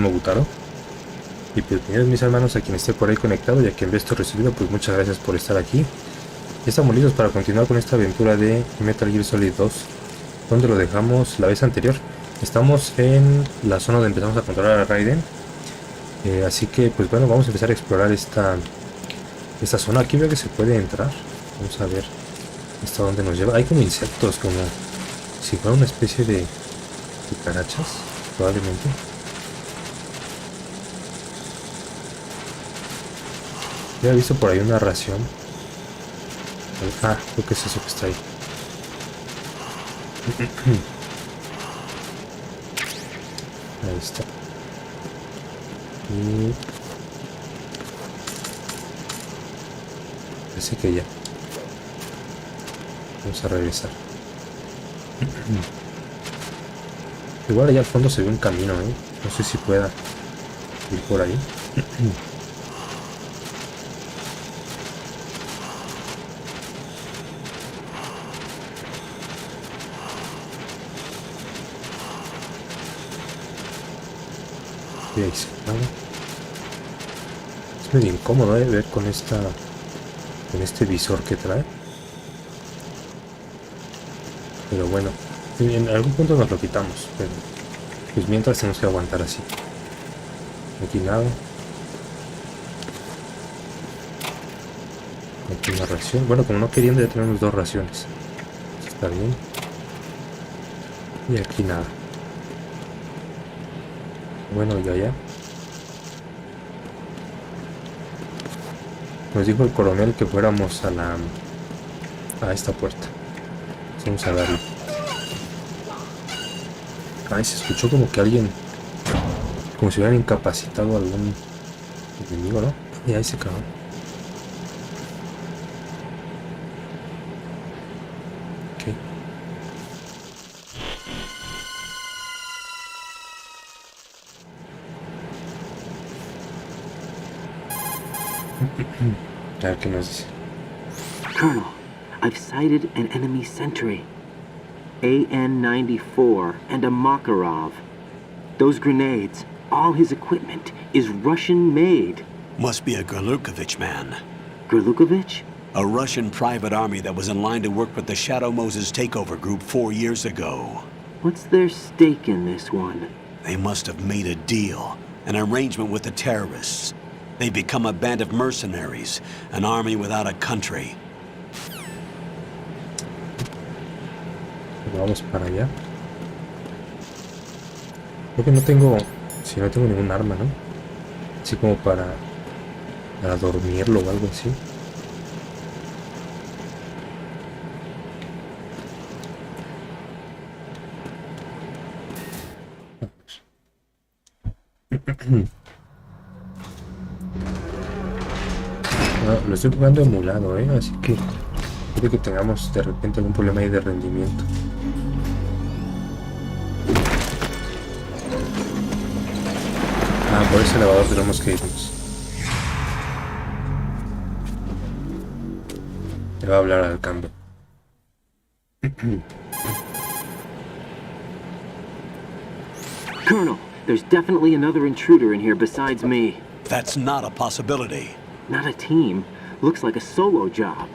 Mogutaro. Y pues bienvenidos mis hermanos a quien esté por ahí conectado y a quien ve esto recibido, pues muchas gracias por estar aquí. Ya estamos listos para continuar con esta aventura de Metal Gear Solid 2, donde lo dejamos la vez anterior. Estamos en la zona donde empezamos a controlar a Raiden. Así que pues bueno, vamos a empezar a explorar esta zona. Aquí veo que se puede entrar. Vamos a ver hasta dónde nos lleva. Hay como insectos, como si fuera una especie de cucarachas, probablemente. Ya he visto por ahí una ración. Ah, creo que es eso que está ahí. Ahí está. Y parece que ya. Vamos a regresar. Igual allá al fondo se ve un camino, ¿eh? No sé si pueda ir por ahí. Y ahí se acaba. Es medio incómodo ver con este visor que trae. Pero bueno, en algún punto nos lo quitamos, pero pues mientras tenemos que aguantar así. Aquí nada. Aquí una ración. Bueno, como no queriendo, ya tenemos 2 raciones. Está bien. Y aquí nada. Bueno, ya. Nos dijo el coronel que fuéramos a esta puerta. Vamos a darle. Ay, se escuchó como que alguien, como si hubieran incapacitado a algún enemigo, ¿no? Y ahí se acabó. Ok. A ver qué nos dice. Colonel, I've sighted an enemy sentry. AN-94 and a Makarov. Those grenades, all his equipment, is Russian-made. Must be a Gerlukovich man. Gerlukovich? A Russian private army that was in line to work with the Shadow Moses takeover group 4 years ago. What's their stake in this one? They must have made a deal, an arrangement with the terrorists. They've become a band of mercenaries, an army without a country. Vamos para allá. Creo que no tengo ningún arma, ¿no? Así como para dormirlo o algo así. No, lo estoy jugando emulado, así que creo que tengamos de repente algún problema ahí de rendimiento. Por ese elevador tenemos que irnos. Le va a hablar al cambio. Colonel, there's definitely another intruder in here besides me. That's not a possibility. Not a team. Looks like a solo job.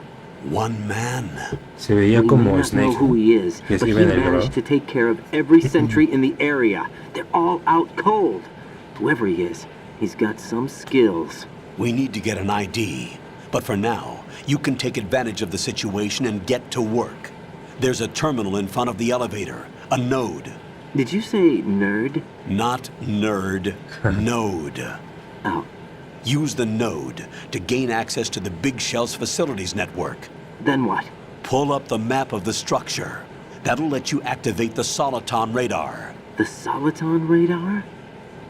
One man. Se veía We como may not know Snake. who he is, Yes, but he even I managed to take care of every sentry in the area. They're all out cold. Whoever he is, he's got some skills. We need to get an ID. But for now, you can take advantage of the situation and get to work. There's a terminal in front of the elevator. A node. Did you say nerd? Not nerd. Node. Oh, Use the node to gain access to the Big Shell's facilities network. then what? Pull up the map of the structure. That'll let you activate the Soliton radar. The Soliton radar?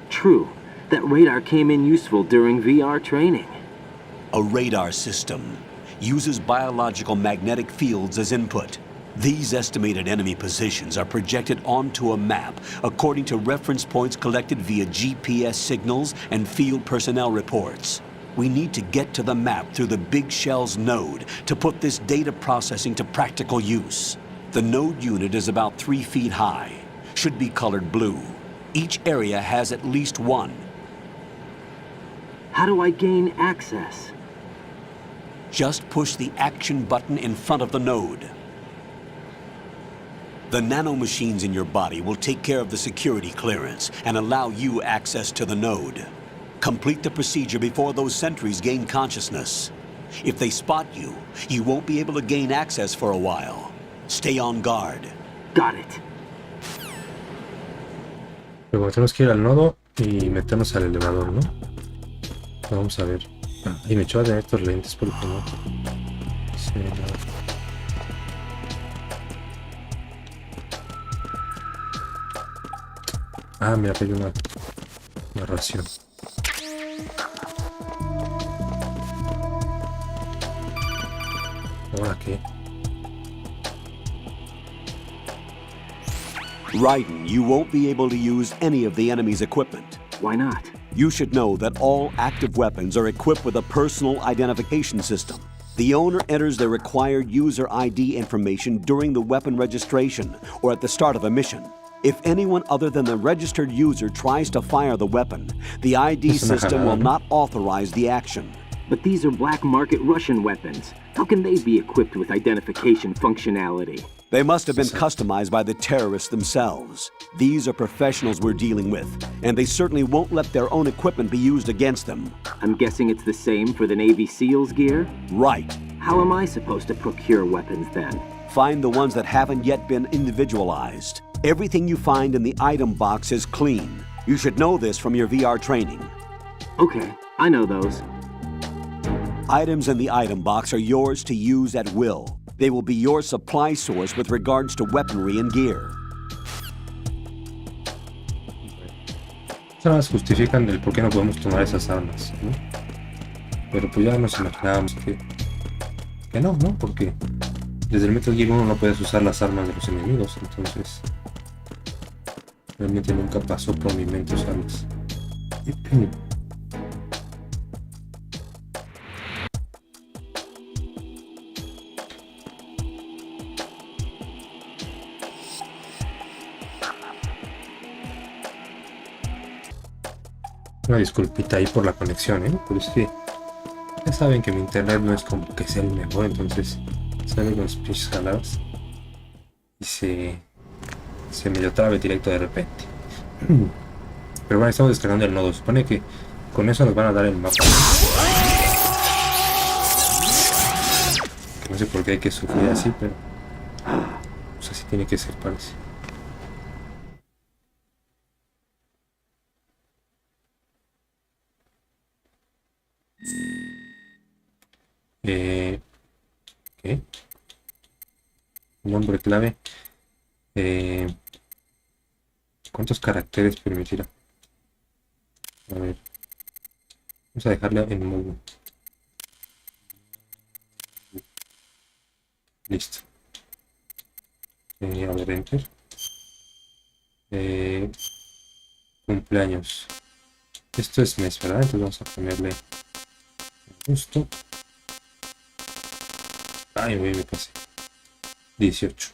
True. That radar came in useful during VR training. A radar system uses biological magnetic fields as input. These estimated enemy positions are projected onto a map according to reference points collected via GPS signals and field personnel reports. We need to get to the map through the Big Shell's node to put this data processing to practical use. The node unit is about 3 feet high, should be colored blue. Each area has at least one. How do I gain access? Just push the action button in front of the node. The nanomachines in your body will take care of the security clearance and allow you access to the node. Complete the procedure before those sentries gain consciousness. If they spot you, you won't be able to gain access for a while. Stay on guard. Got it. Luego tenemos que ir al nodo y meternos al elevador, ¿no? Vamos a ver. Y me echó a tener estos lentes porque no. Sí, no. Ah, mira, hay una ración. ¿Ahora qué? Raiden, you won't be able to use any of the enemy's equipment. Why not? You should know that all active weapons are equipped with a personal identification system. The owner enters their required user ID information during the weapon registration or at the start of a mission. If anyone other than the registered user tries to fire the weapon, the ID system will not authorize the action. But these are black market Russian weapons. How can they be equipped with identification functionality? They must have been customized by the terrorists themselves. These are professionals we're dealing with, and they certainly won't let their own equipment be used against them. I'm guessing it's the same for the Navy SEALs gear? Right. How am I supposed to procure weapons then? Find the ones that haven't yet been individualized. Everything you find in the item box is clean. You should know this from your VR training. Okay, I know those. Items in the item box are yours to use at will. They will be your supply source with regards to weaponry and gear. Estas justifican el por qué no podemos tomar esas armas, ¿no? Pero pues ya nos imaginábamos que no, porque desde el Metal Gear 1 no puedes usar las armas de los enemigos, entonces realmente nunca pasó por mi mente usarlas. Una disculpita ahí por la conexión, pero es que ya saben que mi internet no es como que sea el mejor, entonces salen con los pinches jalados y se medio traba el directo de repente. Pero bueno, estamos descargando el nodo. Supone que con eso nos van a dar el mapa. Que no sé por qué hay que sufrir así, pero pues así tiene que ser, parece. ¿Qué? Nombre clave. ¿Cuántos caracteres permitirá? A ver. Vamos a dejarle en modo. Listo. A ver, enter. Cumpleaños. Esto es mes, ¿verdad? Entonces vamos a ponerle justo. Ay, me pasé. 18.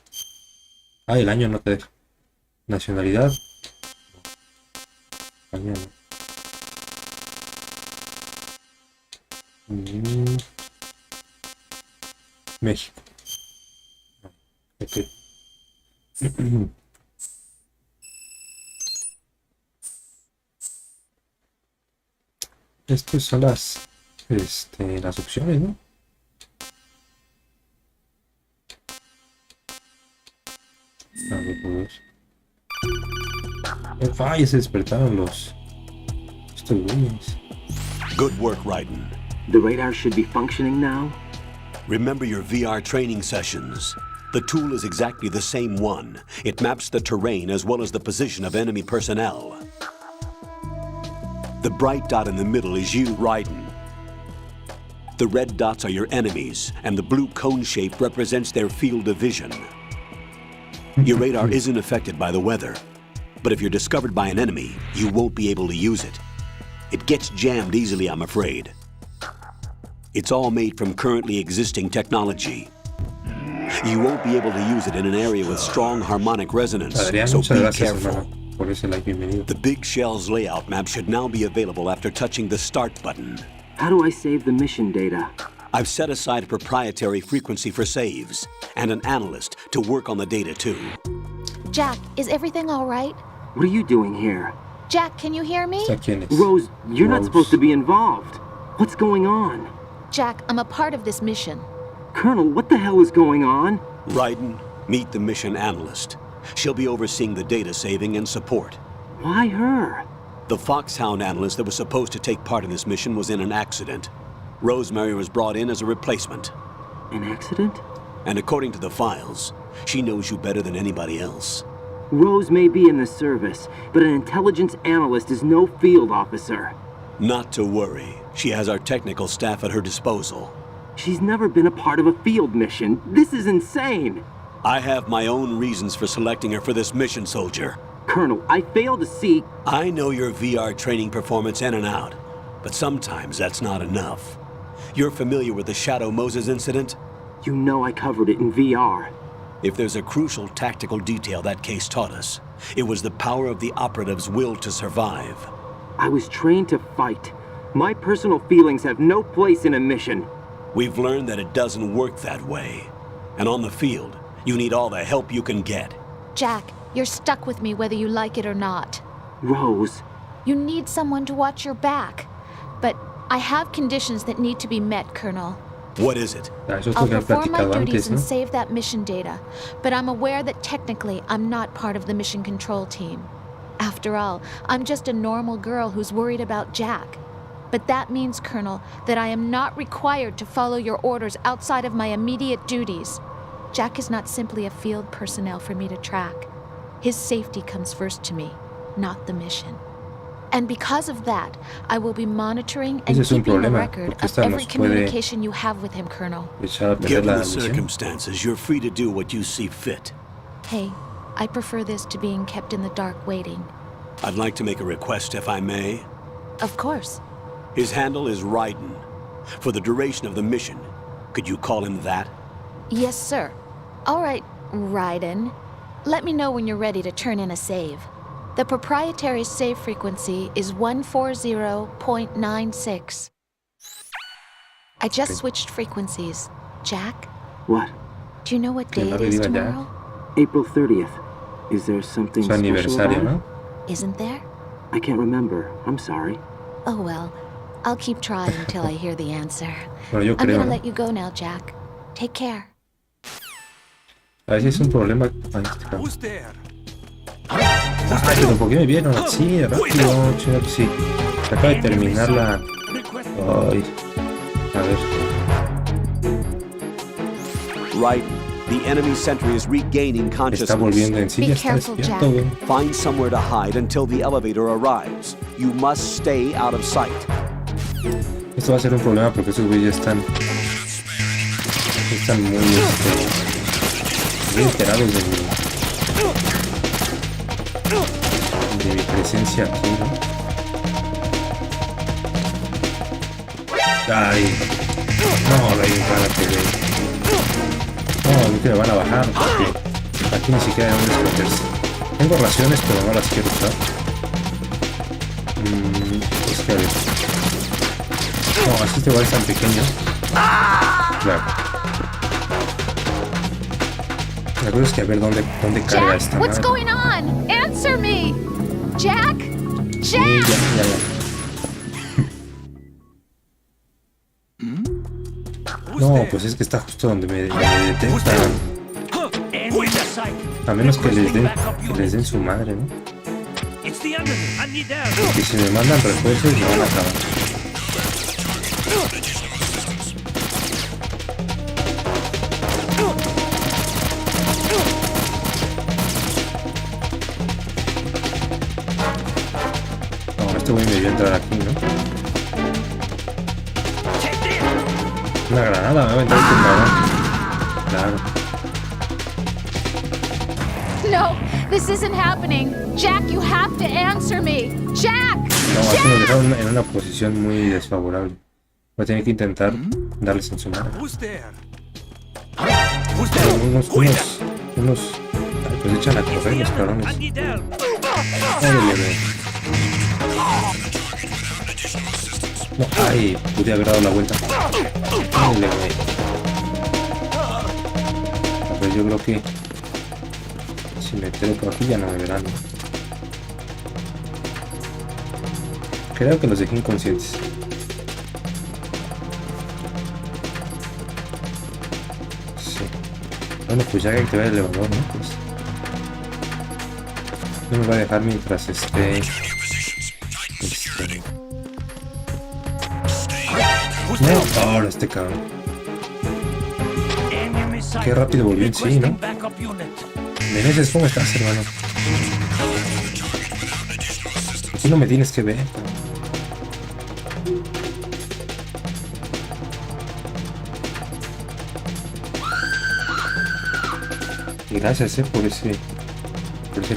Ah, el año no te deja. Nacionalidad. España no. México. Ok. Estas son las opciones, ¿no? A ver. Ay, se despertaron estos güeyes. Good work, Raiden. The radar should be functioning now? Remember your VR training sessions. The tool is exactly the same one. It maps the terrain as well as the position of enemy personnel. The bright dot in the middle is you, Raiden. The red dots are your enemies, and the blue cone shape represents their field of vision. Your radar isn't affected by the weather, but if you're discovered by an enemy, you won't be able to use it. It gets jammed easily, I'm afraid. It's all made from currently existing technology. You won't be able to use it in an area with strong harmonic resonance, Adrián, so muchas be gracias, careful. hermano. Por ese like, bienvenido. The big shell's layout map should now be available after touching the start button. How do I save the mission data? I've set aside a proprietary frequency for saves, and an analyst to work on the data too. Jack, is everything all right? What are you doing here? Jack, can you hear me? ¿Quién es? Rose, you're not Rose. supposed to be involved. What's going on? Jack, I'm a part of this mission. Colonel, what the hell is going on? Raiden, meet the mission analyst. She'll be overseeing the data saving and support. Why her? The Foxhound analyst that was supposed to take part in this mission was in an accident. Rosemary was brought in as a replacement. An accident? And according to the files, she knows you better than anybody else. Rose may be in the service, but an intelligence analyst is no field officer. Not to worry. She has our technical staff at her disposal. She's never been a part of a field mission. This is insane. I have my own reasons for selecting her for this mission, soldier. Colonel, I fail to see... I know your VR training performance in and out, but sometimes that's not enough. You're familiar with the Shadow Moses incident? You know I covered it in VR. If there's a crucial tactical detail that case taught us, it was the power of the operative's will to survive. I was trained to fight. My personal feelings have no place in a mission. We've learned that it doesn't work that way. And on the field, you need all the help you can get. Jack, you're stuck with me whether you like it or not. Rose, You need someone to watch your back. But I have conditions that need to be met, Colonel. What is it? Eso es I'll lo que han perform my platicado duties antes, ¿no? and save that mission data, but I'm aware that technically I'm not part of the mission control team. After all, I'm just a normal girl who's worried about Jack. But that means, Colonel, that I am not required to follow your orders outside of my immediate duties. Jack is not simply a field personnel for me to track. His safety comes first to me, not the mission. And because of that, I will be monitoring and Ese es un keeping a problema, record porque of esta every nos puede communication you have with him, Colonel. echar a perder Given la the misión. circumstances, you're free to do what you see fit. Hey, I prefer this to being kept in the dark waiting. I'd like to make a request, if I may. Of course. His handle is Raiden. For the duration of the mission, could you call him that? Yes, sir. All right, Raiden. Let me know when you're ready to turn in a save. The proprietary save frequency is 140.96. I just switched frequencies. Jack, what? do you know what Que day no it le is diga ya. tomorrow? April 30th. Is there something Su special aniversario, about ¿no? it? Isn't there? I can't remember. I'm sorry. Oh well, I'll keep trying until I hear the answer. Bueno, yo I'm creo, gonna ¿no? let you go now, Jack. Take care. A veces es un problema. Ay, este cabrón. Ay, pero ¿por qué me vieron así? Rápido, chido, pues sí. Se acaba de terminar la. Ay. A ver. Raiden, the enemy sentry is regaining Está consciousness. volviendo en sí. Be Ya está careful, despierto, Jack. güey. Find somewhere to hide until the elevator arrives. You must stay out of sight. Esto va a ser un problema porque esos güeyes están muy, muy enterados de mi presencia aquí, ¿no? Ay, no, Rey, párate, güey. No, no que me van a bajar porque aquí ni siquiera hay dónde esconderse. Tengo raciones, pero no las quiero usar. Es que a ver. No, así este lugar es tan pequeño. Claro. La cosa es que a ver dónde carga Jack, esta what's madre. going on? Answer me! Jack? Sí, Jack! ya. No, pues es que está justo donde me detectan. A menos que les den su madre, ¿no? Porque si me mandan refuerzos me van a acabar. No, este güey me vio entrar aquí, ¿no? Una granada, me va a aventar este cabrón. Claro. No, this isn't happening. Jack, you have to answer me. Jack! No, aquí nos dejaron en una posición muy desfavorable. Voy a tener que intentar darles en su madre. Unos. Ay, pues echan a correr los cabrones. Órale, güey. No, ay, pude haber dado la vuelta. Órale, güey. A ver, yo creo que si me quedo por aquí ya no me verán. Creo que los dejé inconscientes. Sí. Bueno, pues ya que activar el elevador, ¿no? Pues no me va a dejar mientras no, ahora este cabrón. Qué rápido volvió en sí, ¿no? Meses, ¿cómo estás, hermano? Aquí no me tienes que ver. Y gracias, por ese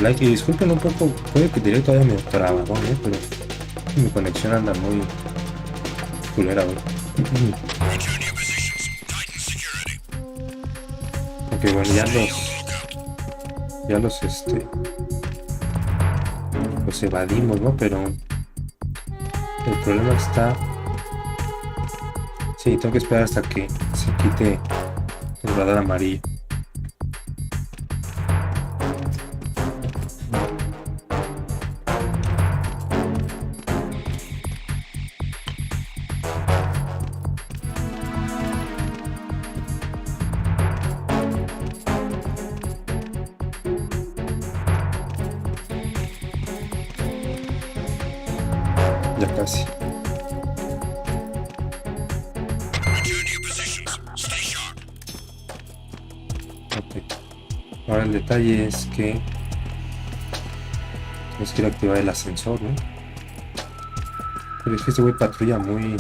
like. Y disculpen un poco, puede que directo haya medio trabado, pero mi conexión anda muy culera, güey. Ok, bueno, ya los evadimos, ¿no? Pero el problema está... Sí, tengo que esperar hasta que se quite el radar amarillo. Ya casi. Ok. Ahora el detalle es que tenemos que ir a activar el ascensor, ¿no? Pero es que este güey patrulla muy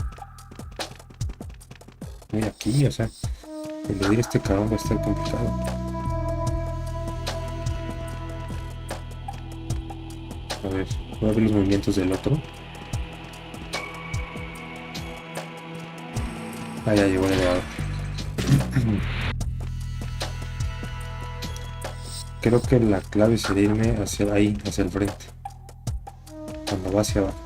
aquí, o sea, eludir este cabrón va a estar complicado. A ver, voy a ver los movimientos del otro. Ah, ya llegó el elevador. Creo que la clave sería irme hacia ahí, hacia el frente. Cuando va hacia abajo.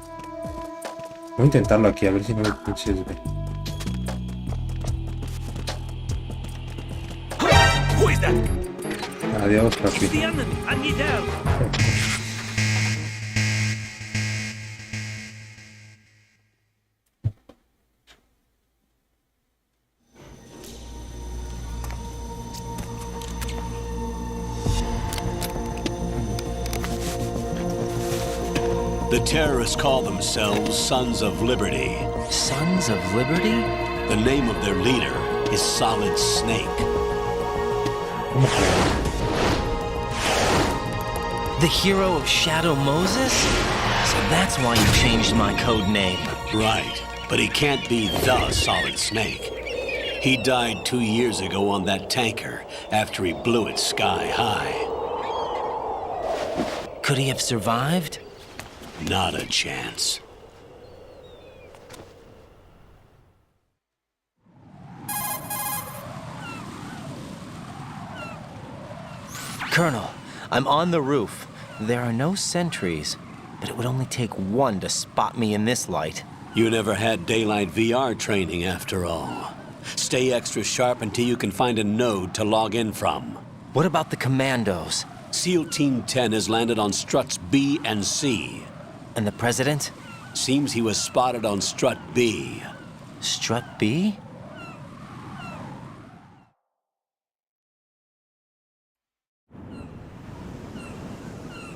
Voy a intentarlo aquí, a ver si no me pinches ve. Adiós, papi. The terrorists call themselves Sons of Liberty. Sons of Liberty? The name of their leader is Solid Snake. The hero of Shadow Moses? So that's why you changed my code name. Right, but he can't be the Solid Snake. He died 2 years ago on that tanker after he blew it sky high. Could he have survived? Not a chance. Colonel, I'm on the roof. There are no sentries, but it would only take one to spot me in this light. You never had daylight VR training after all. Stay extra sharp until you can find a node to log in from. What about the commandos? SEAL Team 10 has landed on struts B and C. And the president? Seems he was spotted on strut B. Strut B?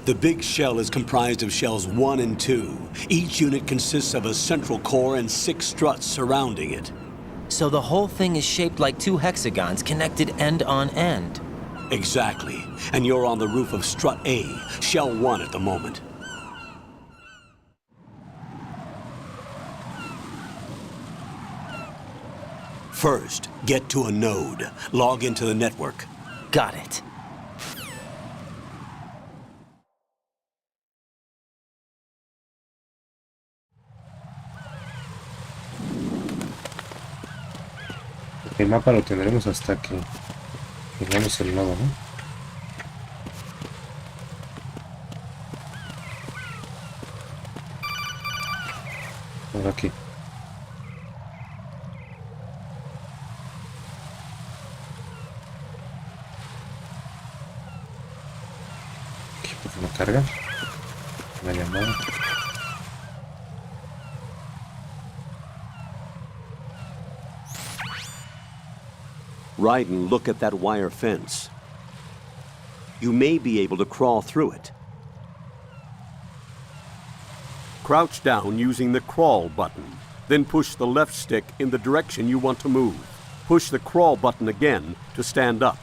The big shell is comprised of shells 1 and 2. Each unit consists of a central core and 6 struts surrounding it. So the whole thing is shaped like 2 hexagons connected end on end. Exactly. And you're on the roof of strut A, shell 1 at the moment. First, get to a node. Log into the network. Got it. El mapa lo tendremos hasta que tengamos el nodo, ¿no? Ahora aquí. ¿Por qué no carga? Una llamada. Raiden, look at that wire fence. You may be able to crawl through it. Crouch down using the crawl button. Then push the left stick in the direction you want to move. Push the crawl button again to stand up.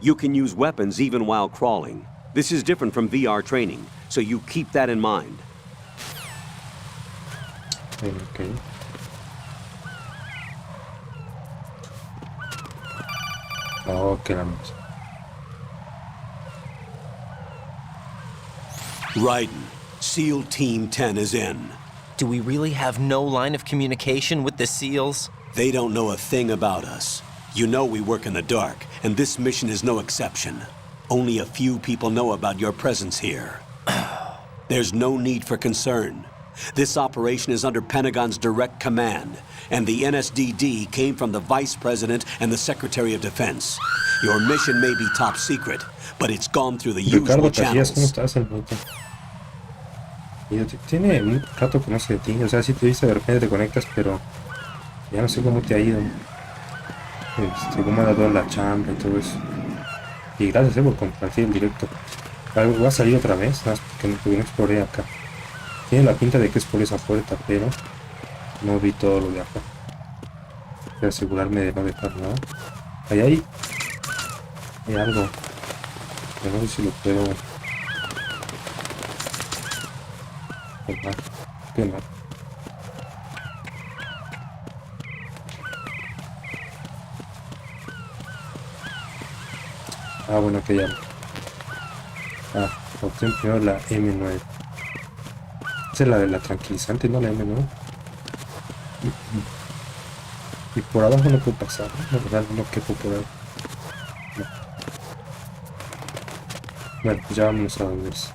You can use weapons even while crawling. This is different from VR training, so you keep that in mind. Okay. Oh, quedamos. Raiden, SEAL Team 10 is in. Do we really have no line of communication with the SEALs? They don't know a thing about us. You know we work in the dark, and this mission is no exception. Only a few people know about your presence here. There's no need for concern. This operation is under Pentagon's direct command, and the NSDD came from the Vice President and the Secretary of Defense. Your mission may be top secret, but it's gone through the Ricardo usual Casillas, ¿cómo channels. estás, hermanito? Tiene un rato que no sé de ti, o sea, si te viste de repente te conectas, pero ya no sé cómo te ha ido. Cómo ha dado la chamba y todo eso. Y gracias por compartir el directo. Algo va a salir otra vez, nada más porque no exploré acá. Tiene la pinta de que es por esa puerta, pero no vi todo lo de acá. Quiero asegurarme de no dejar nada. Ahí hay algo. Pero no sé si lo puedo tomar. ¿Qué no? Ah, bueno, que ya. Ah, opción primero la M9. Esa es la de la tranquilizante, no la M9. Y por abajo no puedo pasar, ¿no? La verdad no quepo por ahí. No. Bueno, pues ya vamos a donde es.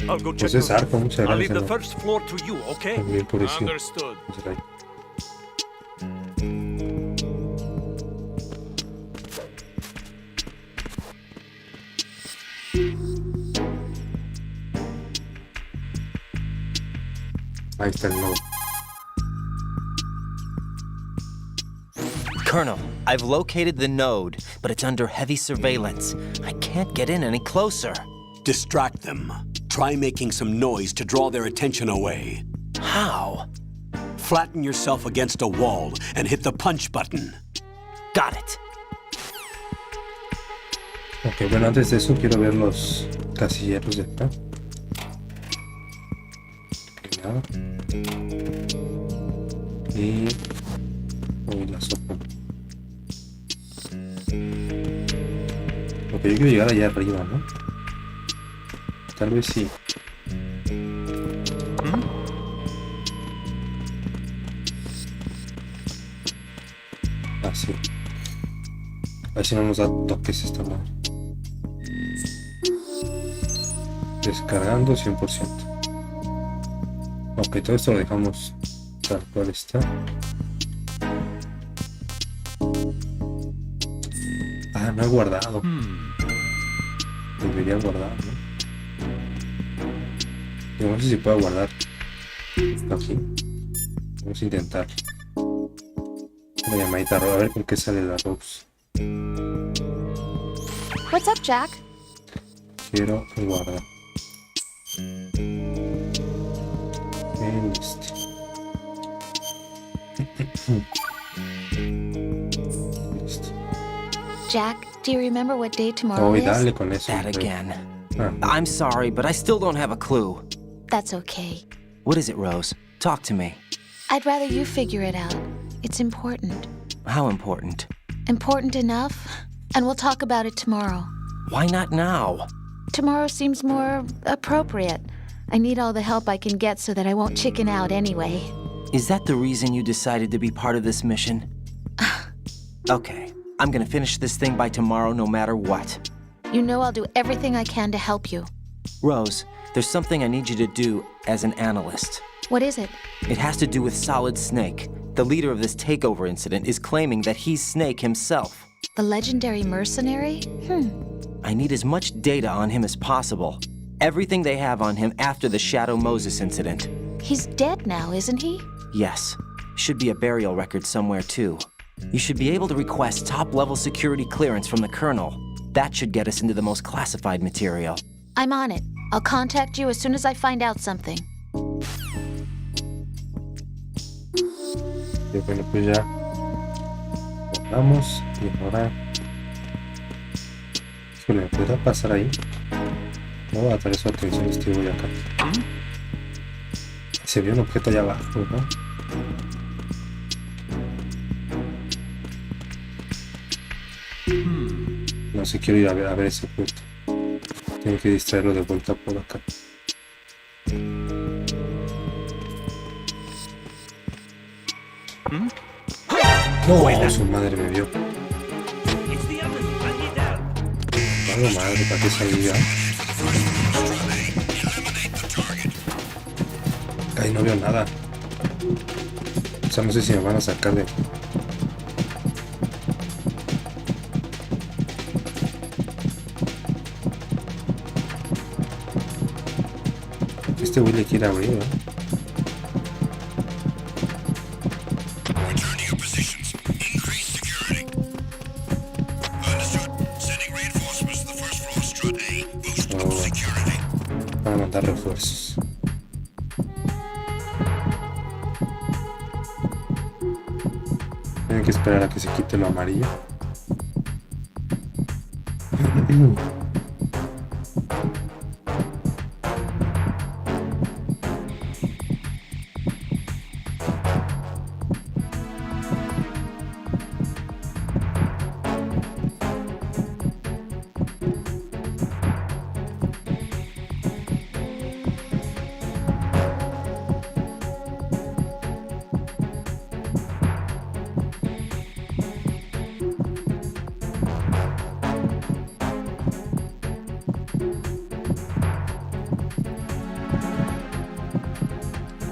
I'll go check Pues es the arco, roof. muchas I'll leave gracias. the ¿No? first floor to you, okay? También por eso. Understood. Pues ahí. Ahí está el nodo. Colonel, I've located the node, but it's under heavy surveillance. I can't get in any closer. Distract them. Try making some noise to draw their attention away. How? Flatten yourself against a wall and hit the punch button. Got it. Ok, bueno, antes de eso quiero ver los casilleros de acá. Ok, nada. Y... uy, la sopa. Ok, yo quiero llegar allá arriba, ¿no? Tal vez sí. Ah, sí. A ver si no nos da toques esta madre. Descargando 100%. Ok, todo esto lo dejamos tal cual está. Ah, no he guardado. Debería guardar, ¿no? Yo no sé si puedo guardar aquí. Vamos a intentar. Una llamadita a ver con qué sale la Rose. What's up, Jack? Quiero guardar. En este. Listo. Jack, do you remember what day tomorrow Oh, y is? dale con eso. That hombre. again. Ah, I'm sorry, but I still don't have a clue. That's okay. What is it, Rose? Talk to me. I'd rather you figure it out. It's important. How important? Important enough, and we'll talk about it tomorrow. Why not now? Tomorrow seems more appropriate. I need all the help I can get so that I won't chicken out anyway. Is that the reason you decided to be part of this mission? Okay, I'm gonna finish this thing by tomorrow no matter what. You know I'll do everything I can to help you. Rose, there's something I need you to do as an analyst. What is it? It has to do with Solid Snake. The leader of this takeover incident is claiming that he's Snake himself. The legendary mercenary? I need as much data on him as possible. Everything they have on him after the Shadow Moses incident. He's dead now, isn't he? Yes. Should be a burial record somewhere, too. You should be able to request top-level security clearance from the Colonel. That should get us into the most classified material. I'm on it. I'll contact you as soon as I find out something. Y bueno, pues ya vamos y ahora... Híjole, ¿me podrá pasar ahí? No voy a traer su atención este güey acá. Se vio un objeto allá abajo, ¿no? No sé, quiero ir a ver ese punto. Tengo que distraerlo de vuelta por acá. No, su madre me vio. Vale, madre, ¿para qué salí ya? Ay, no veo nada. O sea, no sé si me van a sacar de... Este güey le quiere abrir, ¿no? Para mandar refuerzos. Tienen que esperar a que se quite lo amarillo.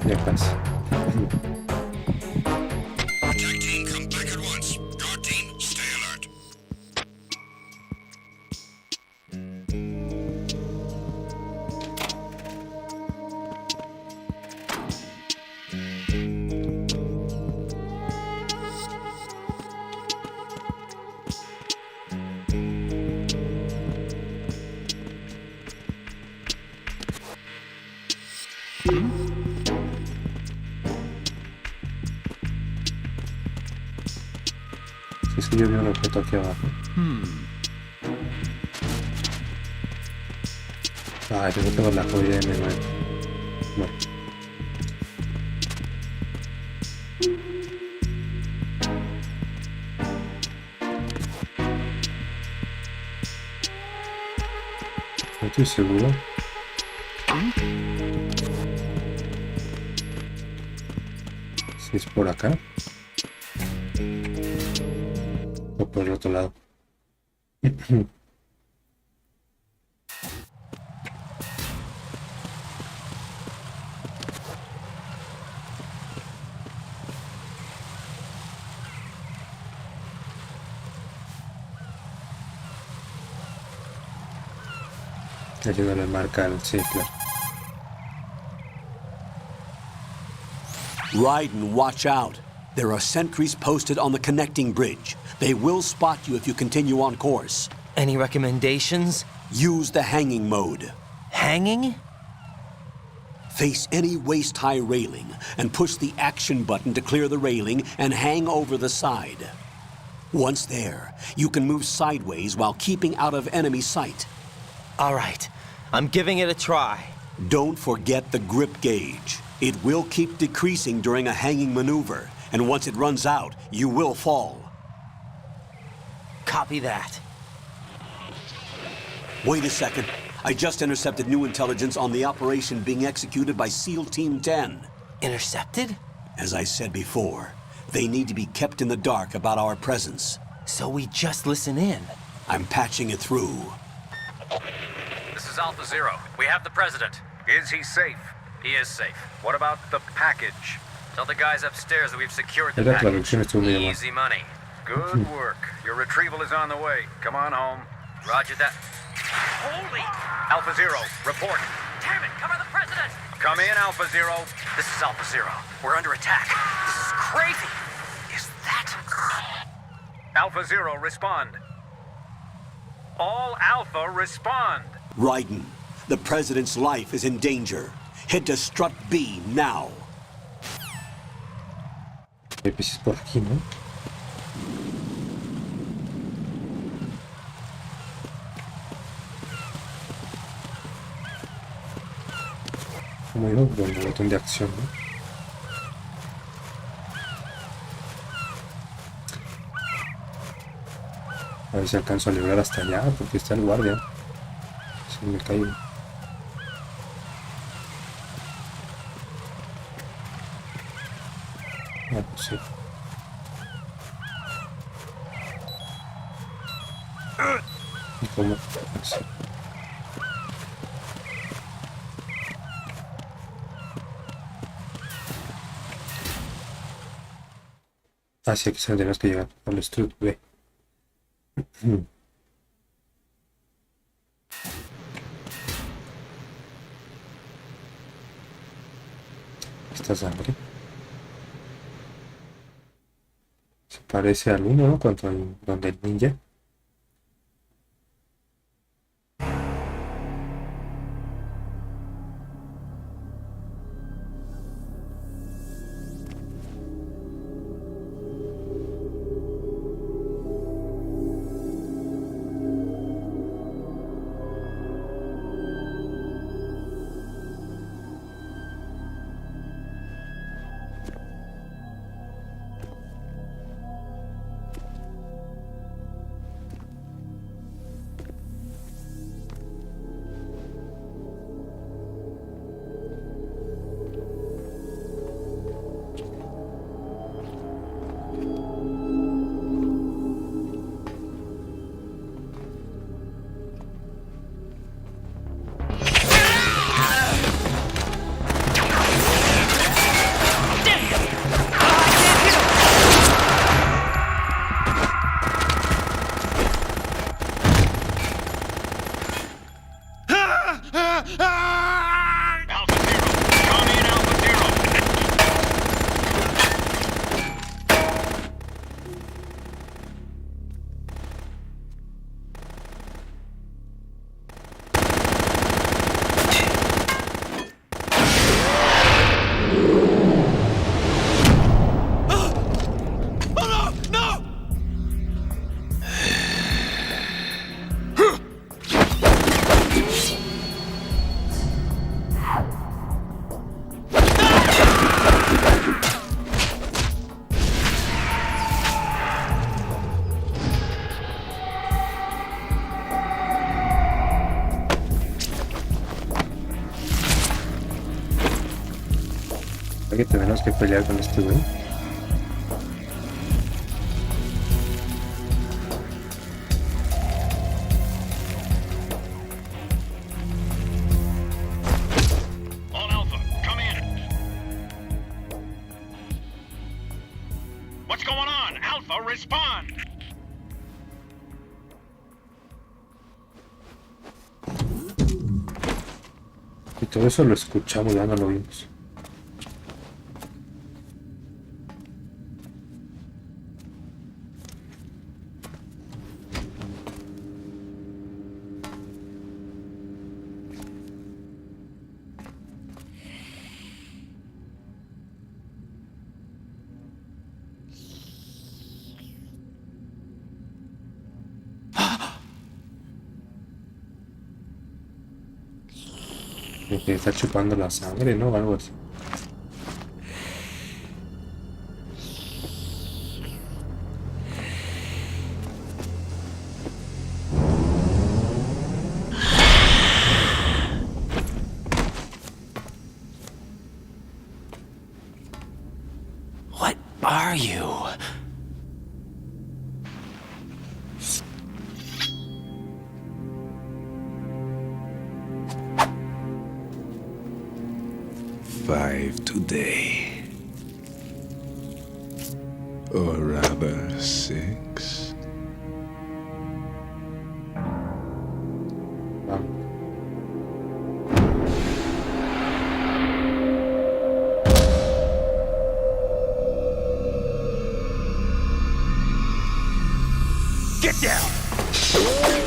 Ya casi. Attack team, come back at once. Guard team, stay alert. Si es que yo vi un objeto aquí abajo. Ay, pero tengo la joya de M9. No. No estoy seguro. Si es por acá o por el otro lado. Ayúdale a marcar, sí, claro. Raiden, watch out. There are sentries posted on the connecting bridge. They will spot you if you continue on course. Any recommendations? Use the hanging mode. Hanging? Face any waist-high railing and push the action button to clear the railing and hang over the side. Once there, you can move sideways while keeping out of enemy sight. All right, I'm giving it a try. Don't forget the grip gauge. It will keep decreasing during a hanging maneuver, and once it runs out, you will fall. Copy that. Wait a second. I just intercepted new intelligence on the operation being executed by SEAL Team 10. Intercepted? As I said before, they need to be kept in the dark about our presence. So we just listen in. I'm patching it through. This is Alpha Zero. We have the president. Is he safe? He is safe. What about the package? Tell the guys upstairs that we've secured the La traducción package. estuvo muy mal. Easy money. Good work. Your retrieval is on the way. Come on home. Roger that. Holy! Alpha Zero, report. Damn it, cover the president! Come in, Alpha Zero. This is Alpha Zero. We're under attack. This is crazy. Is that... Alpha Zero, respond. All Alpha, respond. Raiden, the President's life is in danger. Head to Strut B now. Pues es por aquí, ¿no? Como digo, con el botón de acción, ¿no? A ver si alcanzo a librar hasta allá, porque está el guardia. Si me caigo. Ah, pues sí. ¿Y cómo? Así. Así que tendremos que llegar al Strut B. Esta sangre se parece al uno, ¿no? Donde el ninja. Que tenemos que pelear con este güey. All Alpha, come in. What's going on? Alpha, respond. Y todo eso lo escuchamos, ya no lo vimos. Como que está chupando la sangre, ¿no? Algo así. are you? Five today. Or rather, 6. Get down!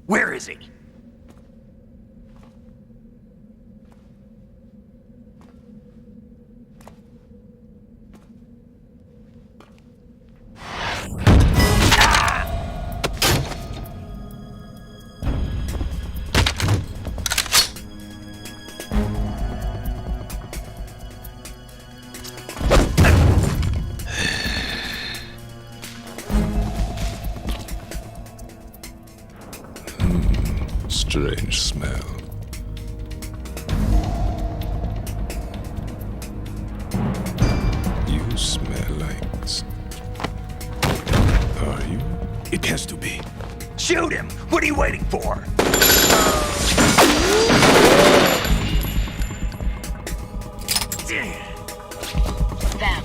Where is he? Strange smell. You smell like... Are you? It has to be. Shoot him! What are you waiting for? Vam,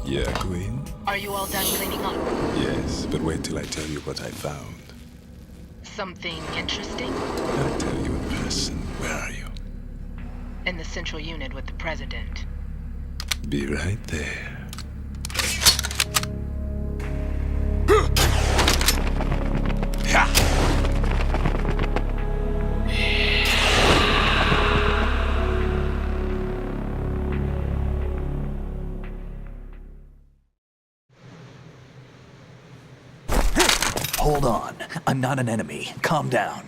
Yeah, Queen? are you all done cleaning up? Yes, but wait till I tell you what I found. Something interesting? I'll tell you in person. Where are you? In the central unit with the president. Be right there. Hold on. I'm not an enemy. Calm down.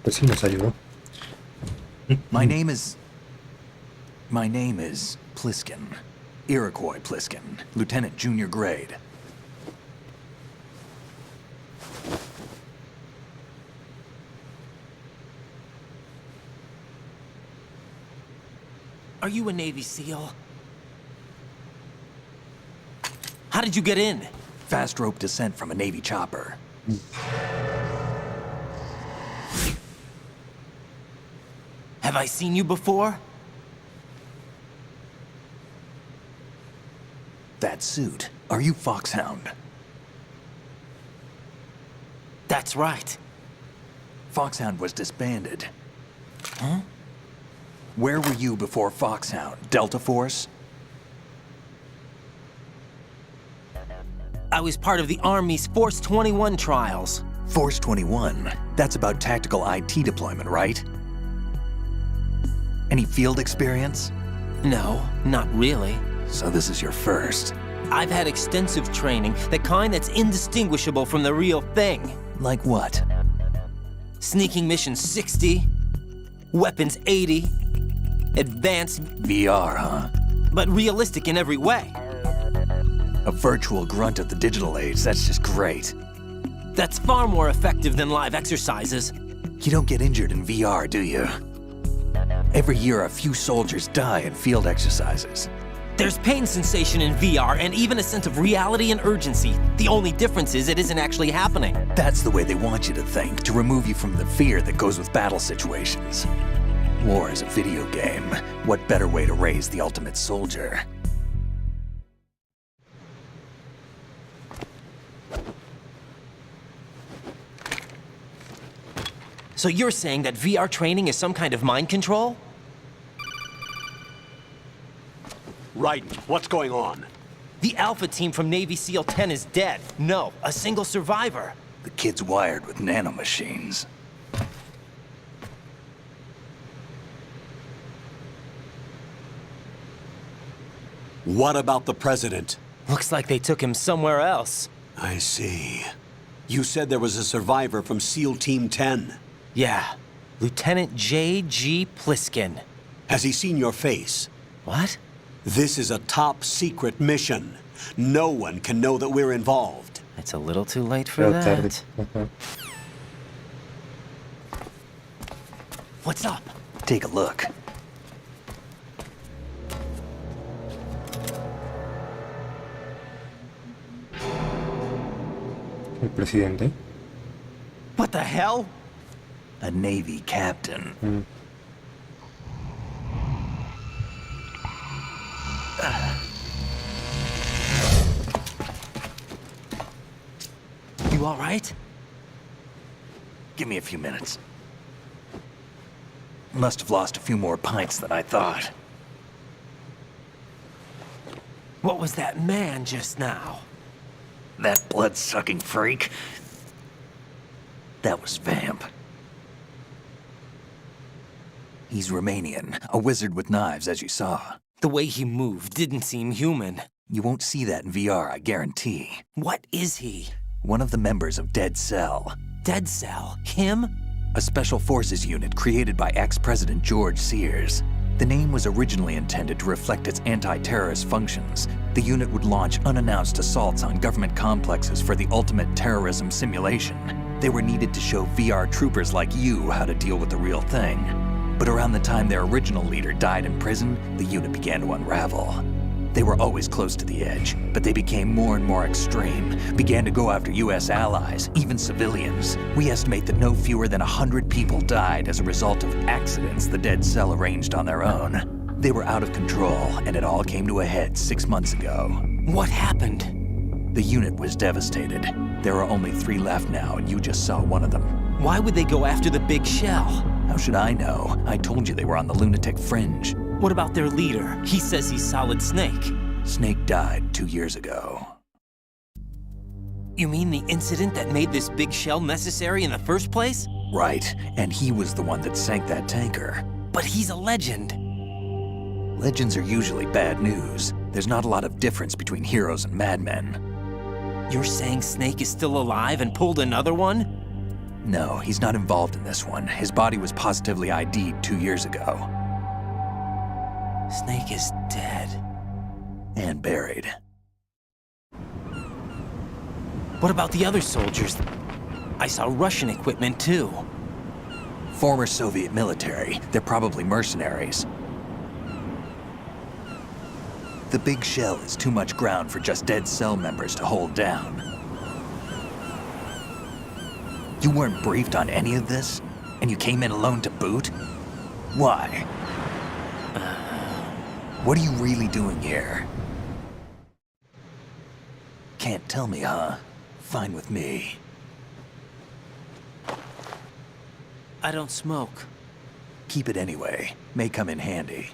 Pues sí nos ayudó. My name is Pliskin. Iroquois Pliskin. Lieutenant Junior Grade. Are you a Navy SEAL? How did you get in? Fast rope descent from a Navy chopper. Have I seen you before? That suit. Are you Foxhound? That's right. Foxhound was disbanded. Huh? Where were you before Foxhound? Delta Force? I was part of the Army's Force 21 trials. Force 21? That's about tactical IT deployment, right? Any field experience? No, not really. So this is your first. I've had extensive training, the kind that's indistinguishable from the real thing. Like what? Sneaking mission 60, weapons 80, advanced, VR, huh? but realistic in every way. A virtual grunt of the digital age, that's just great. That's far more effective than live exercises. You don't get injured in VR, do you? Every year, a few soldiers die in field exercises. There's pain sensation in VR and even a sense of reality and urgency. The only difference is it isn't actually happening. That's the way they want you to think, to remove you from the fear that goes with battle situations. War is a video game. What better way to raise the ultimate soldier? So you're saying that VR training is some kind of mind control? Raiden, what's going on? The Alpha team from Navy SEAL 10 is dead. No, a single survivor. The kid's wired with nanomachines. What about the president? Looks like they took him somewhere else. I see. You said there was a survivor from SEAL Team 10. Yeah. Lieutenant J.G. Pliskin. Has he seen your face? What? This is a top-secret mission. No one can know that we're involved. It's a little too late for that. What's up? Take a look. El presidente. What the hell? A Navy captain. You all right? Give me a few minutes. Must have lost a few more pints than I thought. What was that man just now? That blood-sucking freak? That was Vamp. He's Romanian, a wizard with knives, as you saw. The way he moved didn't seem human. You won't see that in VR, I guarantee. What is he? One of the members of Dead Cell. Dead Cell? Him? A special forces unit created by ex-President George Sears. The name was originally intended to reflect its anti-terrorist functions. The unit would launch unannounced assaults on government complexes for the ultimate terrorism simulation. They were needed to show VR troopers like you how to deal with the real thing. But around the time their original leader died in prison, the unit began to unravel. They were always close to the edge, but they became more and more extreme, began to go after US allies, even civilians. We estimate that no fewer than 100 people died as a result of accidents the Dead Cell arranged on their own. They were out of control, and it all came to a head 6 months ago. What happened? The unit was devastated. There are only 3 left now, and you just saw one of them. Why would they go after the big shell? How should I know? I told you they were on the lunatic fringe. What about their leader? He says he's Solid Snake. Snake died 2 years ago. You mean the incident that made this big shell necessary in the first place? Right, and he was the one that sank that tanker. But he's a legend. Legends are usually bad news. There's not a lot of difference between heroes and madmen. You're saying Snake is still alive and pulled another one? No, he's not involved in this one. His body was positively ID'd 2 years ago. Snake is dead. And buried. What about the other soldiers? I saw Russian equipment too. Former Soviet military. They're probably mercenaries. The big shell is too much ground for just Dead Cell members to hold down. You weren't briefed on any of this? And you came in alone to boot? Why? What are you really doing here? Can't tell me, huh? Fine with me. I don't smoke. Keep it anyway. May come in handy.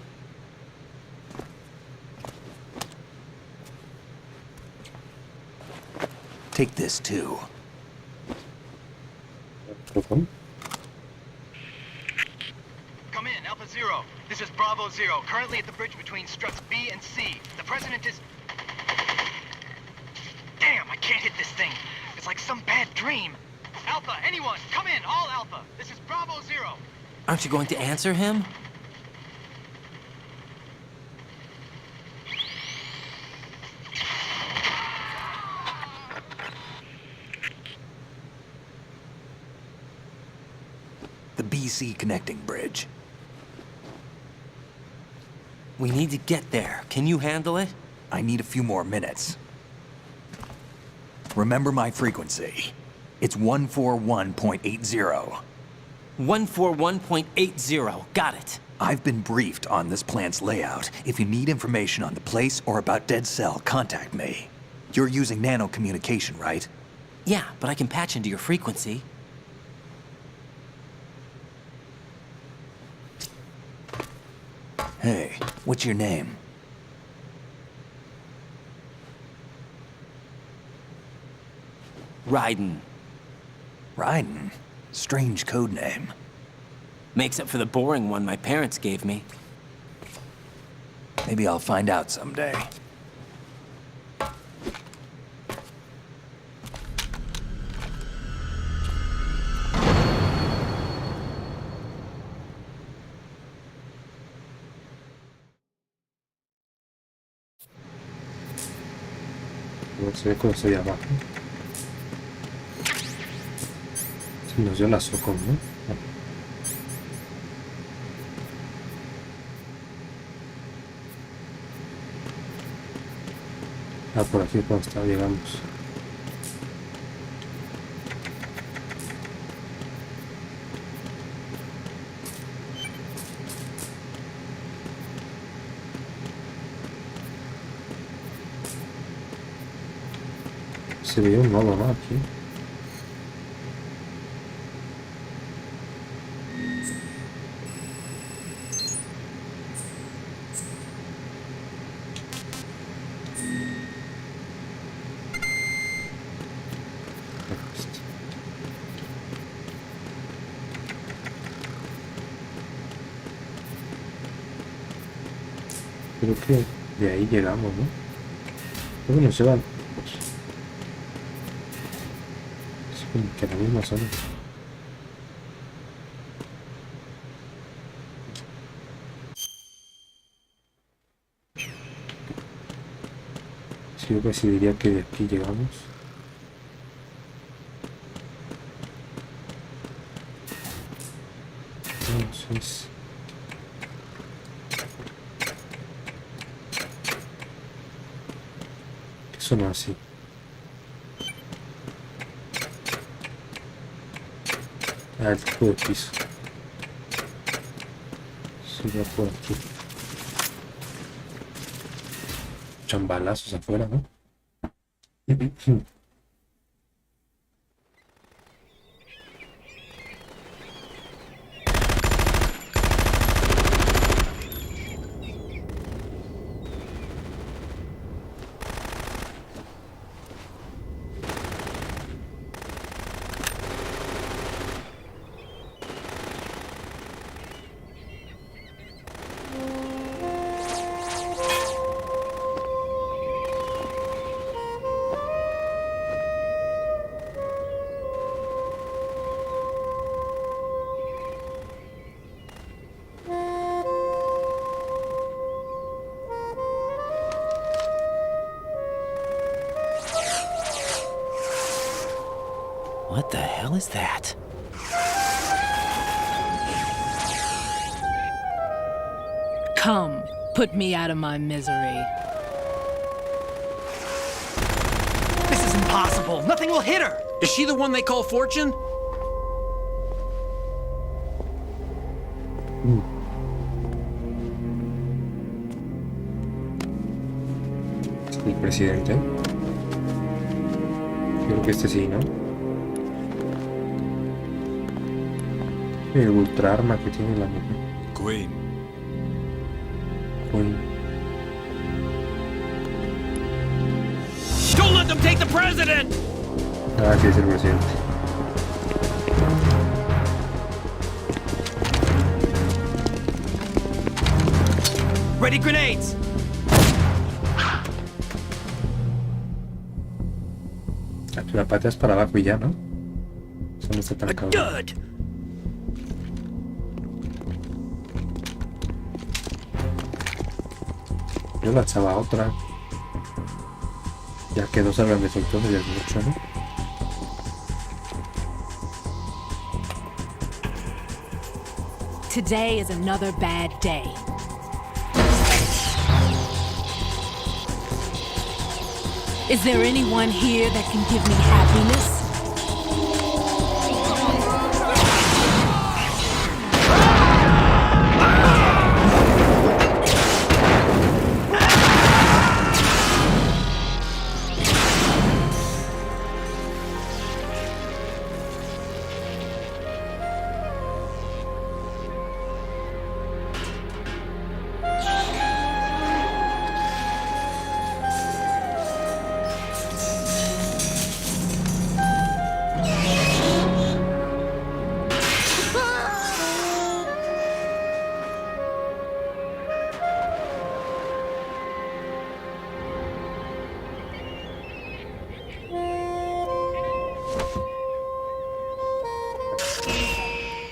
Take this too. Come in, Alpha Zero. This is Bravo Zero, currently at the bridge between struts B and C. The President is... Damn, I can't hit this thing. It's like some bad dream. Alpha, anyone, come in, all Alpha. This is Bravo Zero. Aren't you going to answer him? The BC connecting bridge. We need to get there. Can you handle it? I need a few more minutes. Remember my frequency. It's 141.80. 141.80. Got it. I've been briefed on this plant's layout. If you need information on the place or about Dead Cell, contact me. You're using nano communication, right? Yeah, but I can patch into your frequency. Hey, what's your name? Raiden. Raiden? Strange code name. Makes up for the boring one my parents gave me. Maybe I'll find out someday. se ve como estoy abajo. Se nos dio la socom, ¿no? Ah, por aquí cuando está, llegamos. Se veía un nodo, ¿no? Aquí. Creo que de ahí llegamos, ¿no? Creo que nos llevan... Es como que a la misma zona. Sí, yo casi diría que de aquí llegamos. Entonces... Eso no así. Ah, el tipo de piso. Sí, va por aquí. Chambalazos afuera, ¿no? What the hell is that? Come, put me out of my misery. This is impossible. Nothing will hit her. Is she the one they call Fortune? El presidente. Creo que este sí, ¿no? El ultra arma que tiene la mujer. Queen. Queen. Don't let them take the president! Ah, sí, es el presidente. Ready grenades! La pateas para abajo y ya, ¿no? Eso no está tan cabrón. Good! Yo lanzaba otra. Ya que dos salgan de soltón y es mucho, ¿no? Today is another bad day. Is there anyone here that can give me happiness?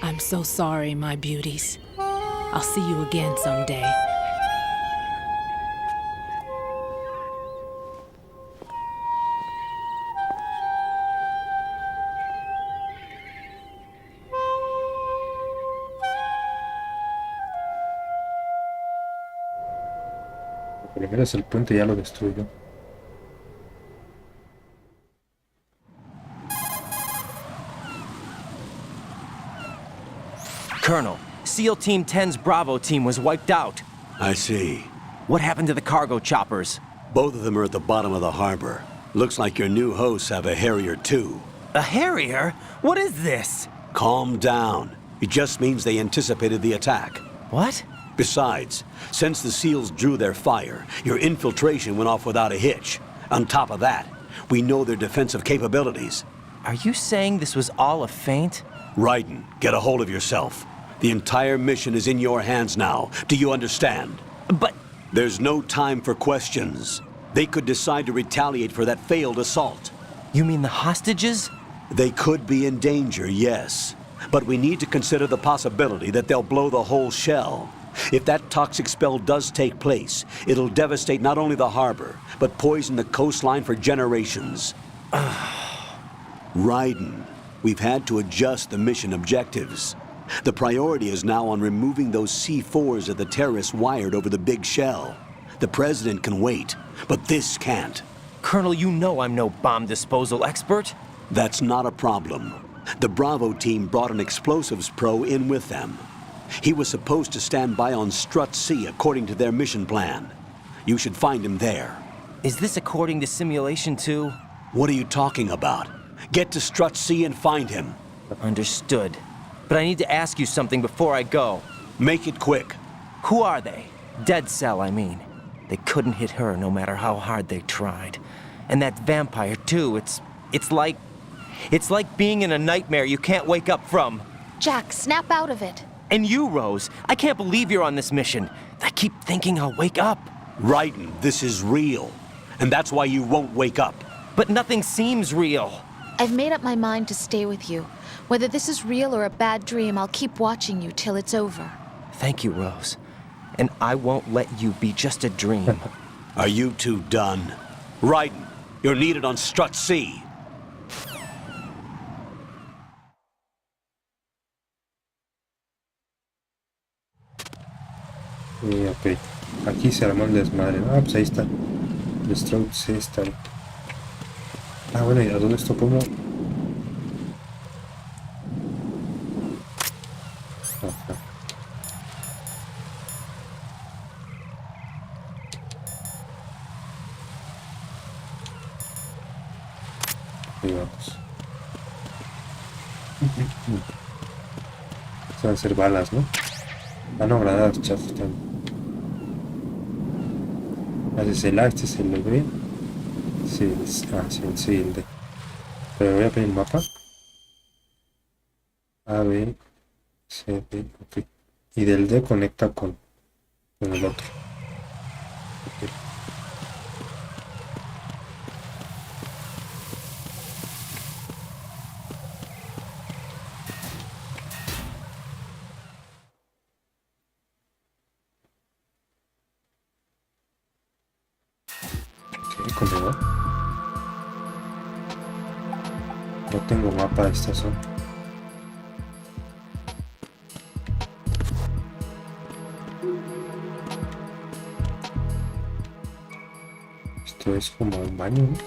I'm so sorry, my beauties. I'll see you again someday. Por lo menos el puente ya lo destruyó. Colonel, SEAL Team 10's Bravo team was wiped out. I see. What happened to the cargo choppers? Both of them are at the bottom of the harbor. Looks like your new hosts have a Harrier too. A Harrier? What is this? Calm down. It just means they anticipated the attack. What? Besides, since the SEALs drew their fire, your infiltration went off without a hitch. On top of that, we know their defensive capabilities. Are you saying this was all a feint? Raiden, get a hold of yourself. The entire mission is in your hands now. Do you understand? But... There's no time for questions. They could decide to retaliate for that failed assault. You mean the hostages? They could be in danger, yes. But we need to consider the possibility that they'll blow the whole shell. If that toxic spell does take place, it'll devastate not only the harbor, but poison the coastline for generations. Raiden, we've had to adjust the mission objectives. The priority is now on removing those C4s that the terrorists wired over the big shell. The President can wait, but this can't. Colonel, you know I'm no bomb disposal expert. That's not a problem. The Bravo team brought an explosives pro in with them. He was supposed to stand by on Strut C according to their mission plan. You should find him there. Is this according to simulation too? What are you talking about? Get to Strut C and find him. Understood. But I need to ask you something before I go. Make it quick. Who are they? Dead Cell, I mean. They couldn't hit her no matter how hard they tried. And that vampire too, it's like being in a nightmare you can't wake up from. Jack, snap out of it. And you, Rose, I can't believe you're on this mission. I keep thinking I'll wake up. Raiden, this is real. And that's why you won't wake up. But nothing seems real. I've made up my mind to stay with you. Whether this is real or a bad dream, I'll keep watching you till it's over. Thank you, Rose. And I won't let you be just a dream. Are you two done? Raiden, you're needed on Strut C. Ok, aquí se armó el desmadre. Ah, pues ahí está. El Stroke C está ahí. Ah, bueno, ¿y a dónde esto pongo? Ajá. Ahí vamos. Estas van a ser balas, ¿no? Ah, no, granadas, chafas también. Este es el A, este es el B. Sí, sí, el D. Pero voy a poner el mapa. A, B, C, D, ok. Y del D conecta con el otro. Okay. ¿Cómo va? No tengo mapa de esta zona. Esto es como un baño, ¿no?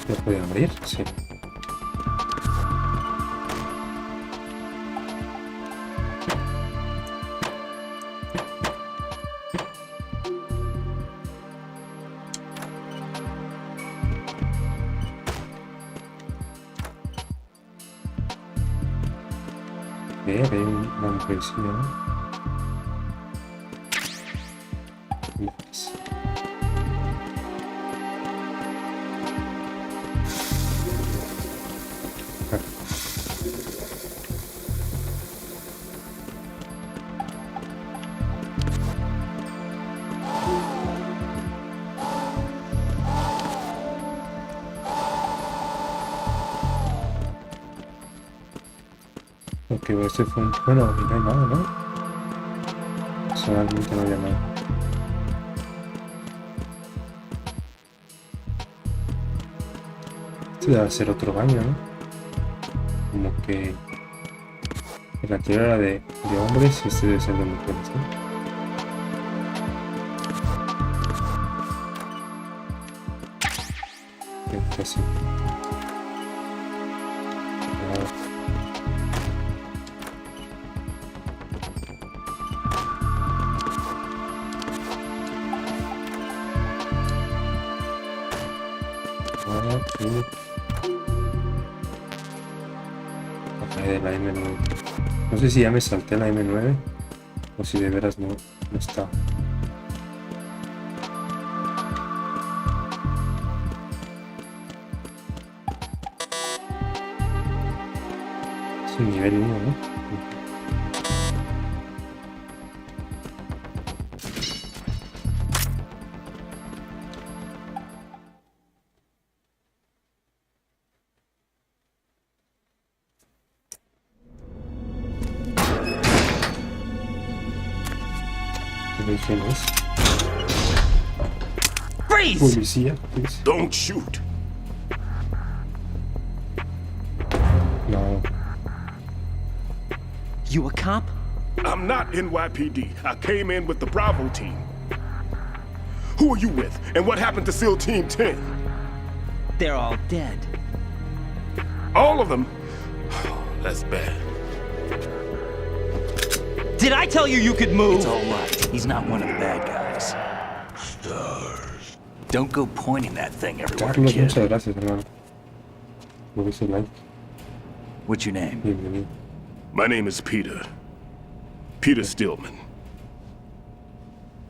¿Lo puede abrir? Sí. Ve una mujercilla, ¿no? Ok, este fue un... Bueno, y no hay nada, ¿no? Solamente no había nada. Este debe ser otro baño, ¿no? Como que el anterior era de hombres y este debe ser de mujeres, ¿no? Casi. Acá de la M9. No sé si ya me salté la M9 o si de veras no está. Es un nivel 1, ¿no? Freeze! Policía, pues. Don't shoot. No. You a cop? I'm not NYPD. I came in with the Bravo team. Who are you with? And what happened to SEAL Team 10? They're all dead. All of them? That's bad. Did I tell you you could move? It's all right. He's not one of the bad guys. Stars. Don't go pointing that thing everywhere, Carlos, kid. muchas gracias, hermano. Por ese like. What's your name? Bienvenido. My name is Peter. Peter Stillman.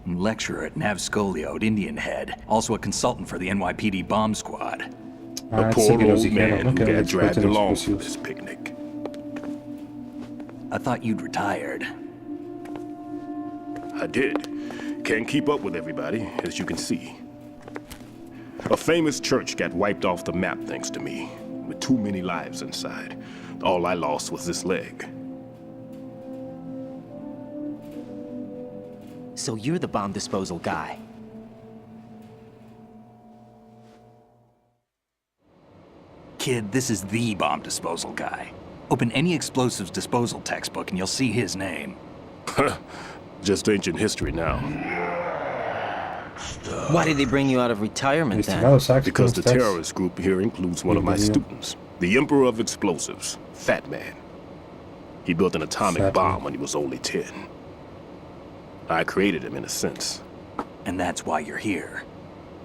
I'm lecturer at Navscolio at Indian Head. Also a consultant for the NYPD bomb squad. A poor old man who got dragged along for this picnic. I thought you'd retired. I did. Can't keep up with everybody, as you can see. A famous church got wiped off the map thanks to me, with too many lives inside. All I lost was this leg. So you're the bomb disposal guy. Kid, this is the bomb disposal guy. Open any explosives disposal textbook and you'll see his name. Just ancient history now. Why did they bring you out of retirement then? Estimado Sax, Because ¿cómo the estás? terrorist group here includes one of my students, the Emperor of Explosives, Fat Man. He built an atomic Fat bomb Man. when he was only 10. I created him in a sense. And that's why you're here.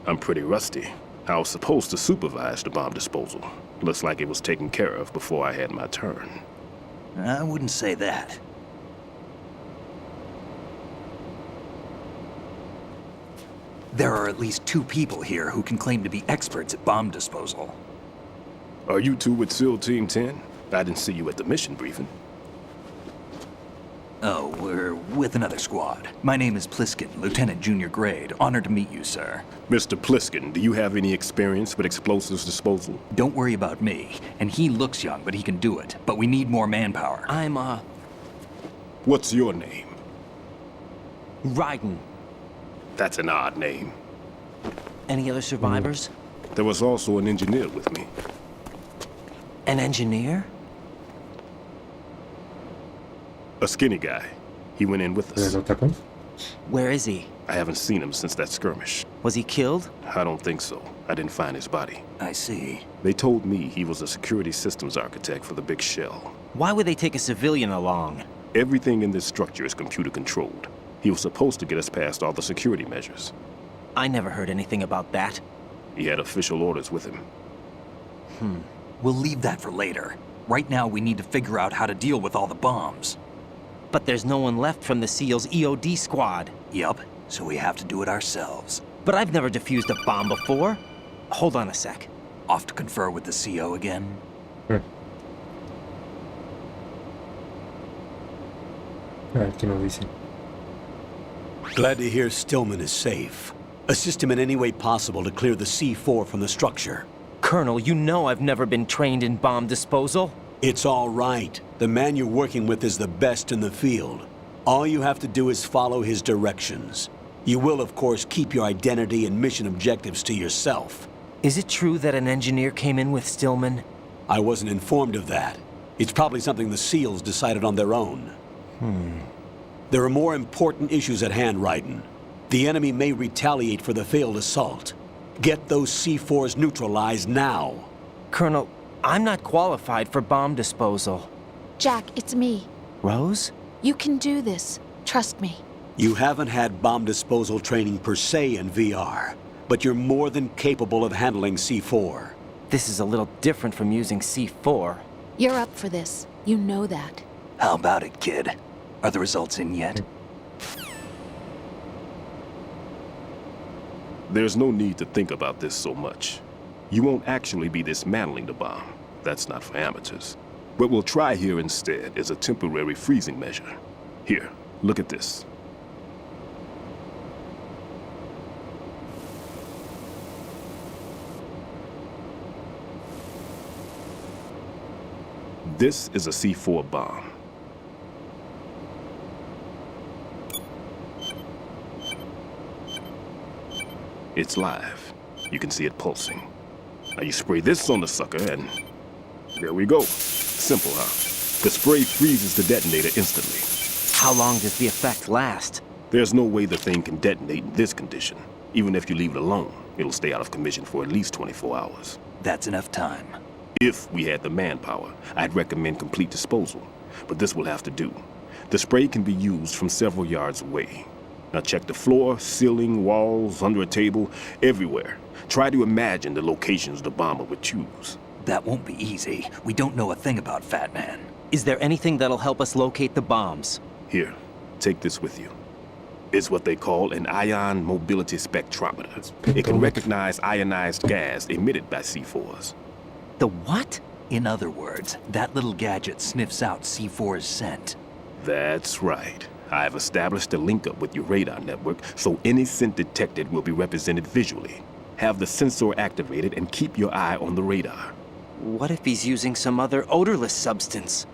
I'm pretty rusty. I was supposed to supervise the bomb disposal. Looks like it was taken care of before I had my turn. I wouldn't say that. There are at least 2 people here who can claim to be experts at bomb disposal. Are you two with SEAL Team 10? I didn't see you at the mission briefing. Oh, we're with another squad. My name is Pliskin, Lieutenant Junior Grade. Honored to meet you, sir. Mr. Pliskin, do you have any experience with explosives disposal? Don't worry about me. And he looks young, but he can do it. But we need more manpower. I'm, What's your name? Raiden. That's an odd name. Any other survivors? There was also an engineer with me. An engineer? A skinny guy. He went in with us. ¿Los tacos? Where is he? I haven't seen him since that skirmish. Was he killed? I don't think so. I didn't find his body. I see. They told me he was a security systems architect for the big shell. Why would they take a civilian along? Everything in this structure is computer controlled. He was supposed to get us past all the security measures. I never heard anything about that. He had official orders with him. We'll leave that for later. Right now, we need to figure out how to deal with all the bombs. But there's no one left from the SEAL's EOD squad. Yup, so we have to do it ourselves. But I've never defused a bomb before. Hold on a sec. Off to confer with the CO again? A ver qué nos dice. Glad to hear Stillman is safe. Assist him in any way possible to clear the C4 from the structure. Colonel, you know I've never been trained in bomb disposal. It's all right. The man you're working with is the best in the field. All you have to do is follow his directions. You will, of course, keep your identity and mission objectives to yourself. Is it true that an engineer came in with Stillman? I wasn't informed of that. It's probably something the SEALs decided on their own. There are more important issues at hand, Raiden. The enemy may retaliate for the failed assault. Get those C4s neutralized now. Colonel, I'm not qualified for bomb disposal. Jack, it's me. Rose? You can do this. Trust me. You haven't had bomb disposal training per se in VR, but you're more than capable of handling C4. This is a little different from using C4. You're up for this. You know that. How about it, kid? Are the results in yet? There's no need to think about this so much. You won't actually be dismantling the bomb. That's not for amateurs. What we'll try here instead is a temporary freezing measure. Here, look at this. This is a C4 bomb. It's live. You can see it pulsing. Now you spray this on the sucker and there we go. Simple, huh? The spray freezes the detonator instantly. How long does the effect last? There's no way the thing can detonate in this condition. Even if you leave it alone, it'll stay out of commission for at least 24 hours. That's enough time. If we had the manpower, I'd recommend complete disposal. But this will have to do. The spray can be used from several yards away. Now check the floor, ceiling, walls, under a table, everywhere. Try to imagine the locations the bomber would choose. That won't be easy. We don't know a thing about Fat Man. Is there anything that'll help us locate the bombs? Here, take this with you. It's what they call an ion mobility spectrometer. It can recognize ionized gas emitted by C4s. The what? In other words, that little gadget sniffs out C4's scent. That's right. I've established a link up with your radar network, so any scent detected will be represented visually. Have the sensor activated and keep your eye on the radar. What if he's using some other odorless substance?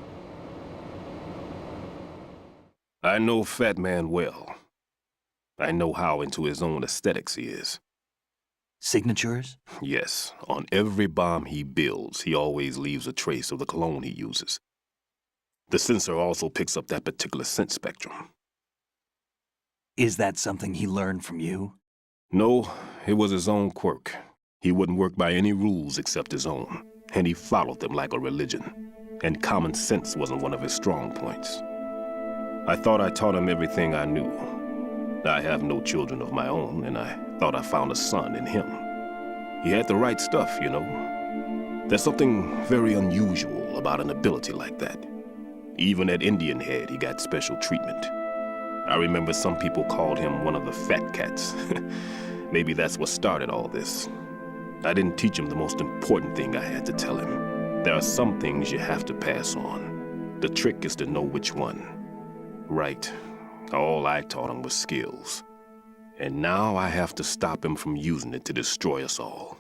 I know Fat Man well. I know how into his own aesthetics he is. Signatures? Yes, on every bomb he builds, he always leaves a trace of the cologne he uses. The sensor also picks up that particular scent spectrum. Is that something he learned from you? No, it was his own quirk. He wouldn't work by any rules except his own, and he followed them like a religion. And common sense wasn't one of his strong points. I thought I taught him everything I knew. I have no children of my own, and I thought I found a son in him. He had the right stuff, you know. There's something very unusual about an ability like that. Even at Indian Head, he got special treatment. I remember some people called him one of the fat cats. Maybe that's what started all this. I didn't teach him the most important thing I had to tell him. There are some things you have to pass on. The trick is to know which one. Right. All I taught him was skills. And now I have to stop him from using it to destroy us all.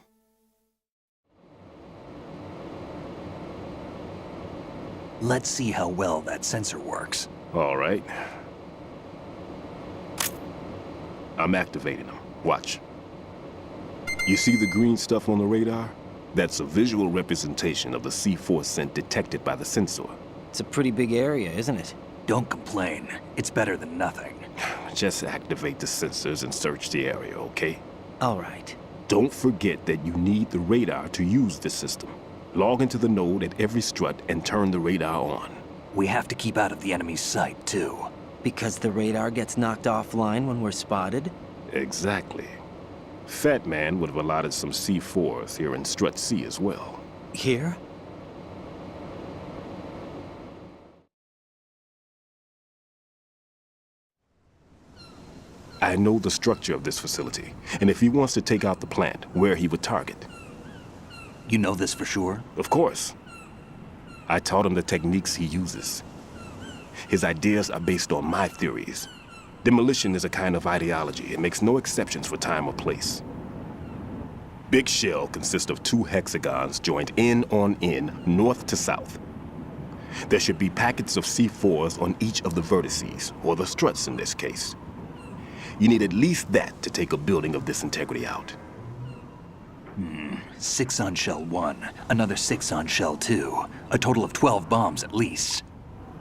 Let's see how well that sensor works. All right. I'm activating them. Watch. You see the green stuff on the radar? That's a visual representation of the C4 scent detected by the sensor. It's a pretty big area, isn't it? Don't complain. It's better than nothing. Just activate the sensors and search the area, okay? All right. Don't forget that you need the radar to use this system. Log into the node at every strut and turn the radar on. We have to keep out of the enemy's sight, too. Because the radar gets knocked offline when we're spotted? Exactly. Fat Man would have allotted some C4s here in Strut C as well. Here? I know the structure of this facility, and if he wants to take out the plant, where he would target. You know this for sure? Of course. I taught him the techniques he uses. His ideas are based on my theories. Demolition is a kind of ideology. It makes no exceptions for time or place. Big shell consists of 2 hexagons joined end on end, north to south. There should be packets of C4s on each of the vertices, or the struts in this case. You need at least that to take a building of this integrity out. 6 on shell 1, another 6 on shell 2. A total of 12 bombs at least.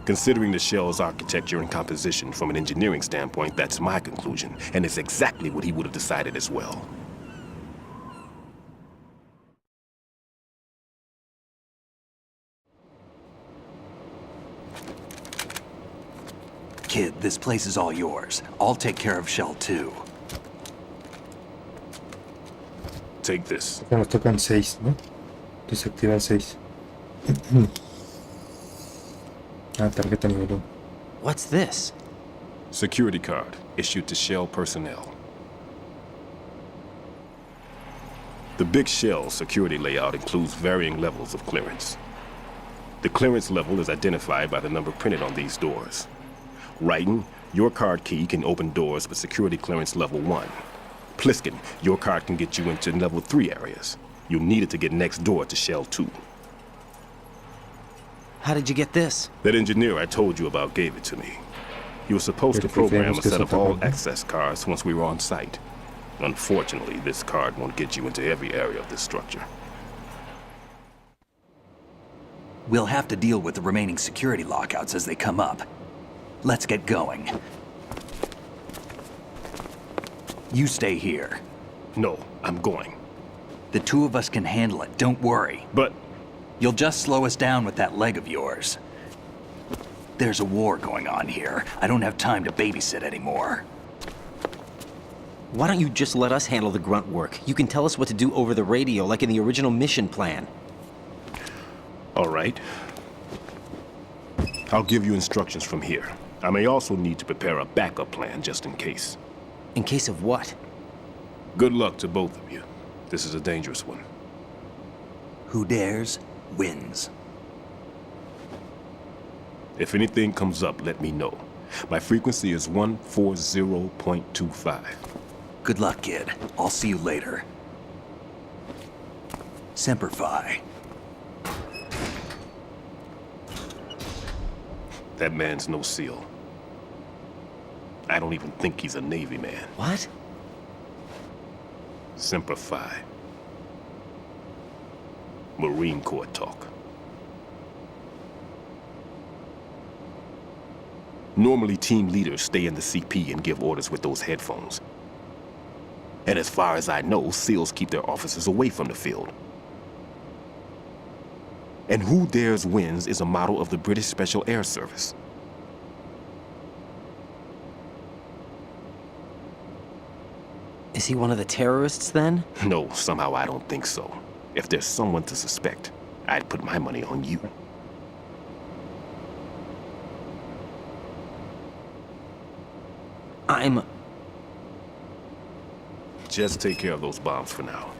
Considering the shell's architecture and composition from an engineering standpoint, that's my conclusion, and it's exactly what he would have decided as well. Kid, this place is all yours. I'll take care of shell 2. Take this. Nos tocan 6, ¿no? Desactivar 6. Tarjeta nivel 1. What's this? Security card issued to Shell personnel. The Big Shell security layout includes varying levels of clearance. The clearance level is identified by the number printed on these doors. Writing, your card key can open doors with security clearance level 1. Pliskin, your card can get you into level 3 areas. You'll need it to get next door to Shell 2. How did you get this? That engineer I told you about gave it to me. He was supposed to program a set of all access cards once we were on site. Unfortunately, this card won't get you into every area of this structure. We'll have to deal with the remaining security lockouts as they come up. Let's get going. You stay here. No, I'm going. The two of us can handle it, don't worry. But... You'll just slow us down with that leg of yours. There's a war going on here. I don't have time to babysit anymore. Why don't you just let us handle the grunt work? You can tell us what to do over the radio, like in the original mission plan. All right. I'll give you instructions from here. I may also need to prepare a backup plan just in case. In case of what? Good luck to both of you. This is a dangerous one. Who dares, wins. If anything comes up, let me know. My frequency is 140.25. Good luck, kid. I'll see you later. Semper Fi. That man's no SEAL. I don't even think he's a Navy man. What? Semper Fi. Marine Corps talk. Normally, team leaders stay in the CP and give orders with those headphones. And as far as I know, SEALs keep their officers away from the field. And who dares wins is a motto of the British Special Air Service. Is he one of the terrorists, then? No, somehow I don't think so. If there's someone to suspect, I'd put my money on you. Just take care of those bombs for now.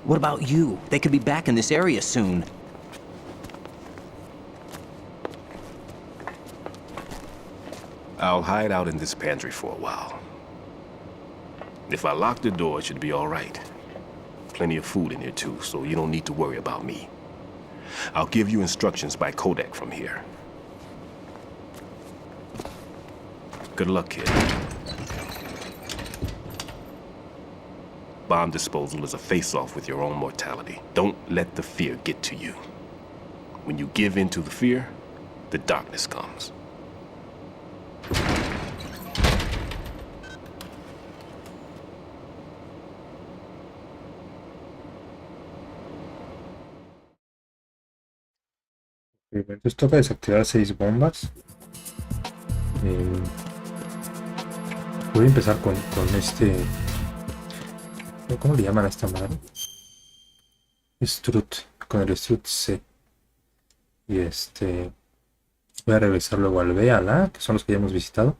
What about you? They could be back in this area soon. I'll hide out in this pantry for a while. If I lock the door, it should be all right. Plenty of food in here too, so you don't need to worry about me. I'll give you instructions by codec from here. Good luck, kid. Bomb disposal is a face-off with your own mortality. Don't let the fear get to you. When you give in to the fear, the darkness comes. Entonces toca desactivar 6 bombas. Voy a empezar con este... ¿Cómo le llaman a esta madre? Strut, con el Strut C. Y voy a regresar luego al B, al A, que son los que ya hemos visitado.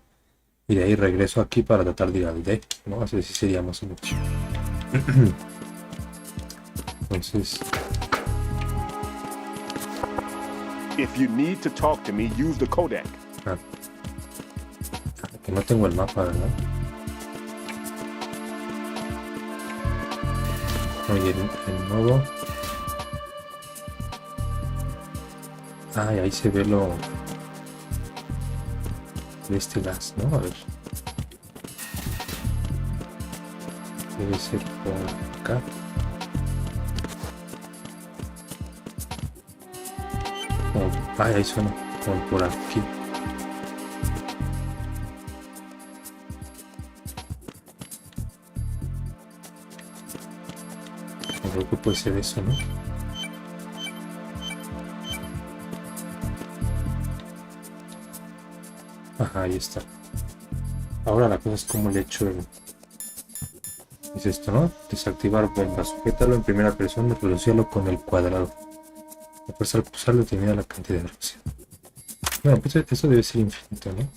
Y de ahí regreso aquí para tratar de ir al D, ¿no? Así sería más o menos. Entonces... If you need to talk to me, use the codec. Que no tengo el mapa, ¿verdad? Oye, el nuevo. Ay, ahí se ve lo de este gas, ¿no? A ver. Debe ser por acá. Ay, ahí suena. Como por aquí. Creo que puede ser eso, ¿no? Ajá, ahí está. Ahora la cosa es cómo le echo el... Es esto, ¿no? Desactivar bomba. Sujétalo en primera persona y reducirlo con el cuadrado. Después al pulsarlo determina la cantidad de reacción. Bueno, pues eso debe ser infinito, ¿no?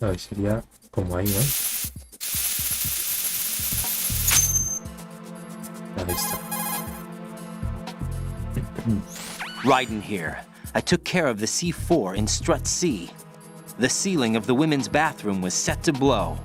A ver, sería como ahí, ¿no? Ahí está. Right in here. I took care of the C4 in strut C. The ceiling of the women's bathroom was set to blow.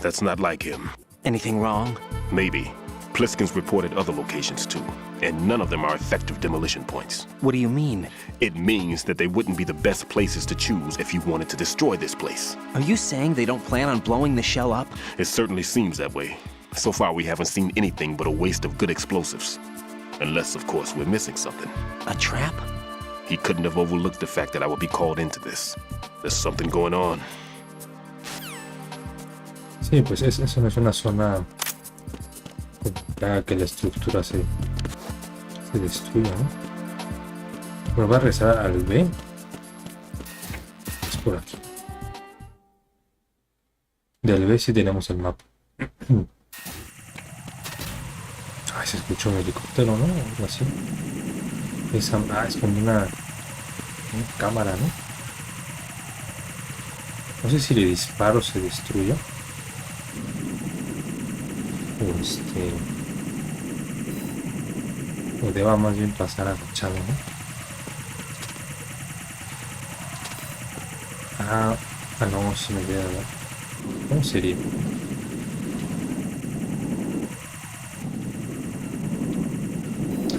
That's not like him. Anything wrong? Maybe. Pliskin's reported other locations too, and none of them are effective demolition points. What do you mean? It means that they wouldn't be the best places to choose if you wanted to destroy this place. Are you saying they don't plan on blowing the shell up? It certainly seems that way. So far, we haven't seen anything but a waste of good explosives. Unless, of course, we're missing something. A trap? He couldn't have overlooked the fact that I would be called into this. There's something going on. Sí, pues eso no es una zona que haga que la estructura se destruya, ¿no? Pero va a regresar al B. Es por aquí. Del B sí tenemos el mapa. Ay, se escuchó un helicóptero, ¿no? Algo así. Es como una cámara, ¿no? No sé si le disparo se destruye. O deba más bien pasar agachado, ¿no? No, si me queda, ¿verdad? ¿Cómo sería?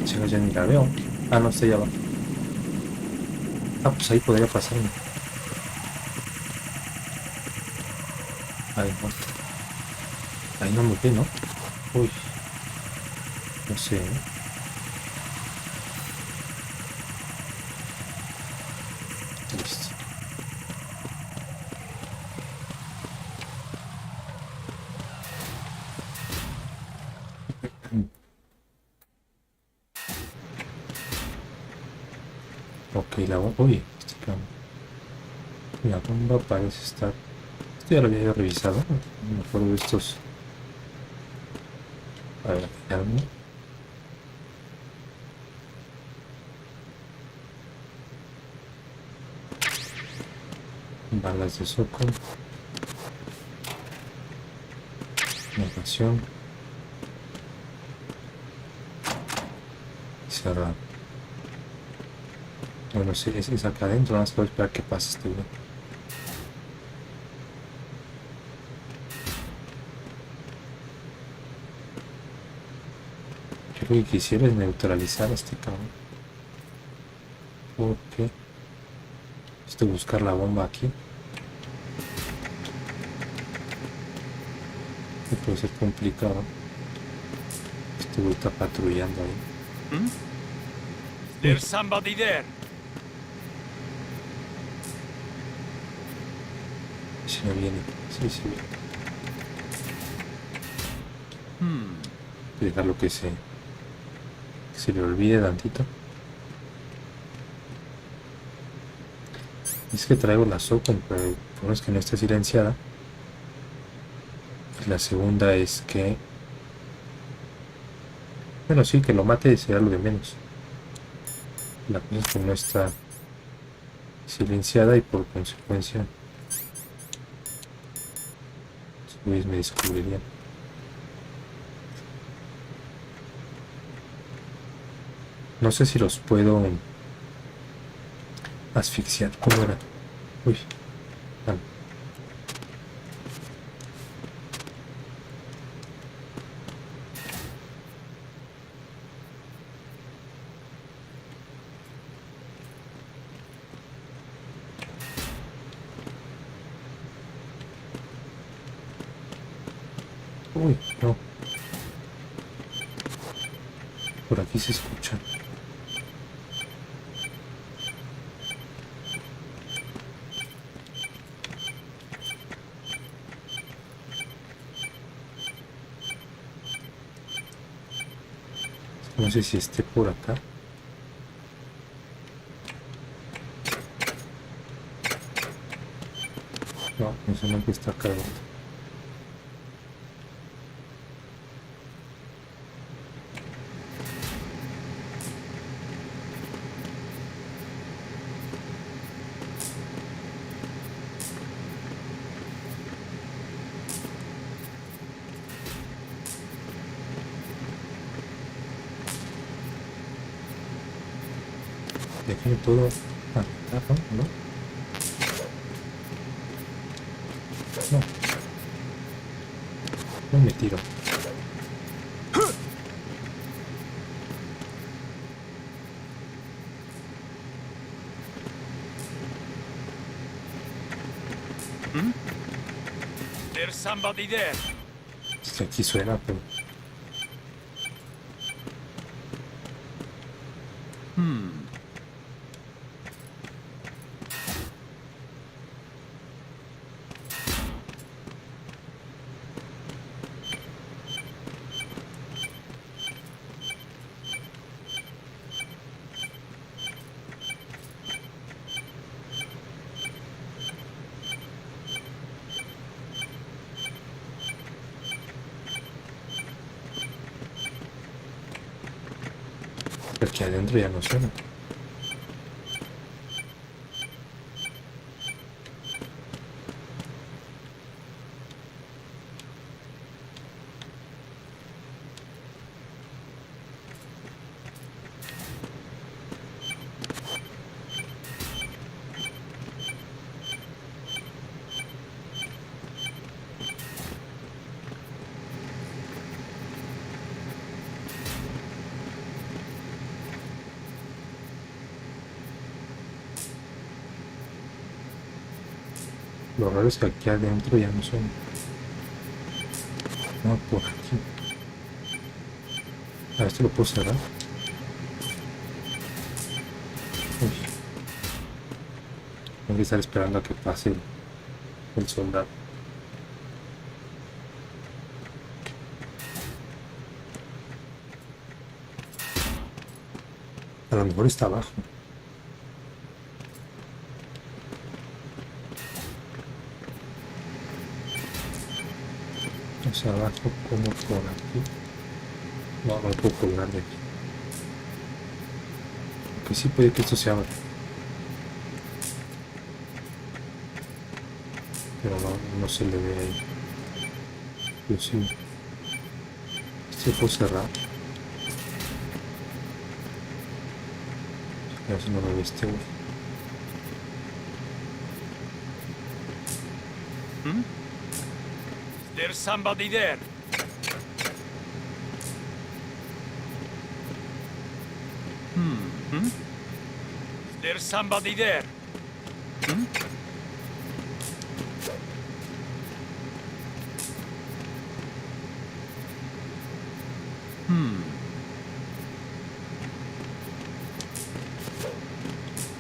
Chica, ya ni la veo. No, está allá abajo. Pues ahí podría pasarme. Ahí no. Ahí no me ve, ¿no? Uy. No sé, ¿eh? Listo. Ok, la bomba... Uy, la bomba parece estar... Esto ya lo había revisado. No me acuerdo de estos... A ver, fijarme. Balas de soco. Negación. Cerrar. Bueno, sí, es acá adentro. Vamos a esperar que pase este güey. Yo lo que quisiera es neutralizar a este cabrón. Porque necesito buscar la bomba aquí. Y puede ser complicado. Este güey está patrullando ahí. There's somebody there. Si me viene. Sí, sí viene. Dejarlo que se le olvide tantito. Es que traigo la SOCOM, pero por es que no está silenciada. Y la segunda es que... Bueno, sí, que lo mate será lo de menos. La cosa es que no está silenciada y por consecuencia los güeyes me descubrirían. No sé si los puedo asfixiar. ¿Cómo era? Uy. Uy, no. Por aquí se escucha. No sé si esté por acá. No, eso no está cargando. Dejé todo atado, ¿no? No. No me tiro. There's somebody there. Es que aquí suena, pero... Aquí adentro ya no suena. Lo raro es que aquí adentro ya no suena. No, por aquí. A esto lo puedo cerrar. Uy. Tengo que estar esperando a que pase el soldado. A lo mejor está abajo. O sea, abajo como por aquí. No, no puedo colgar de aquí. Aunque sí puede que esto se abra. Pero no se le ve ahí. Yo sí. Este lo puedo cerrar. A ver si no me ve este güey. There's somebody there. There's somebody there.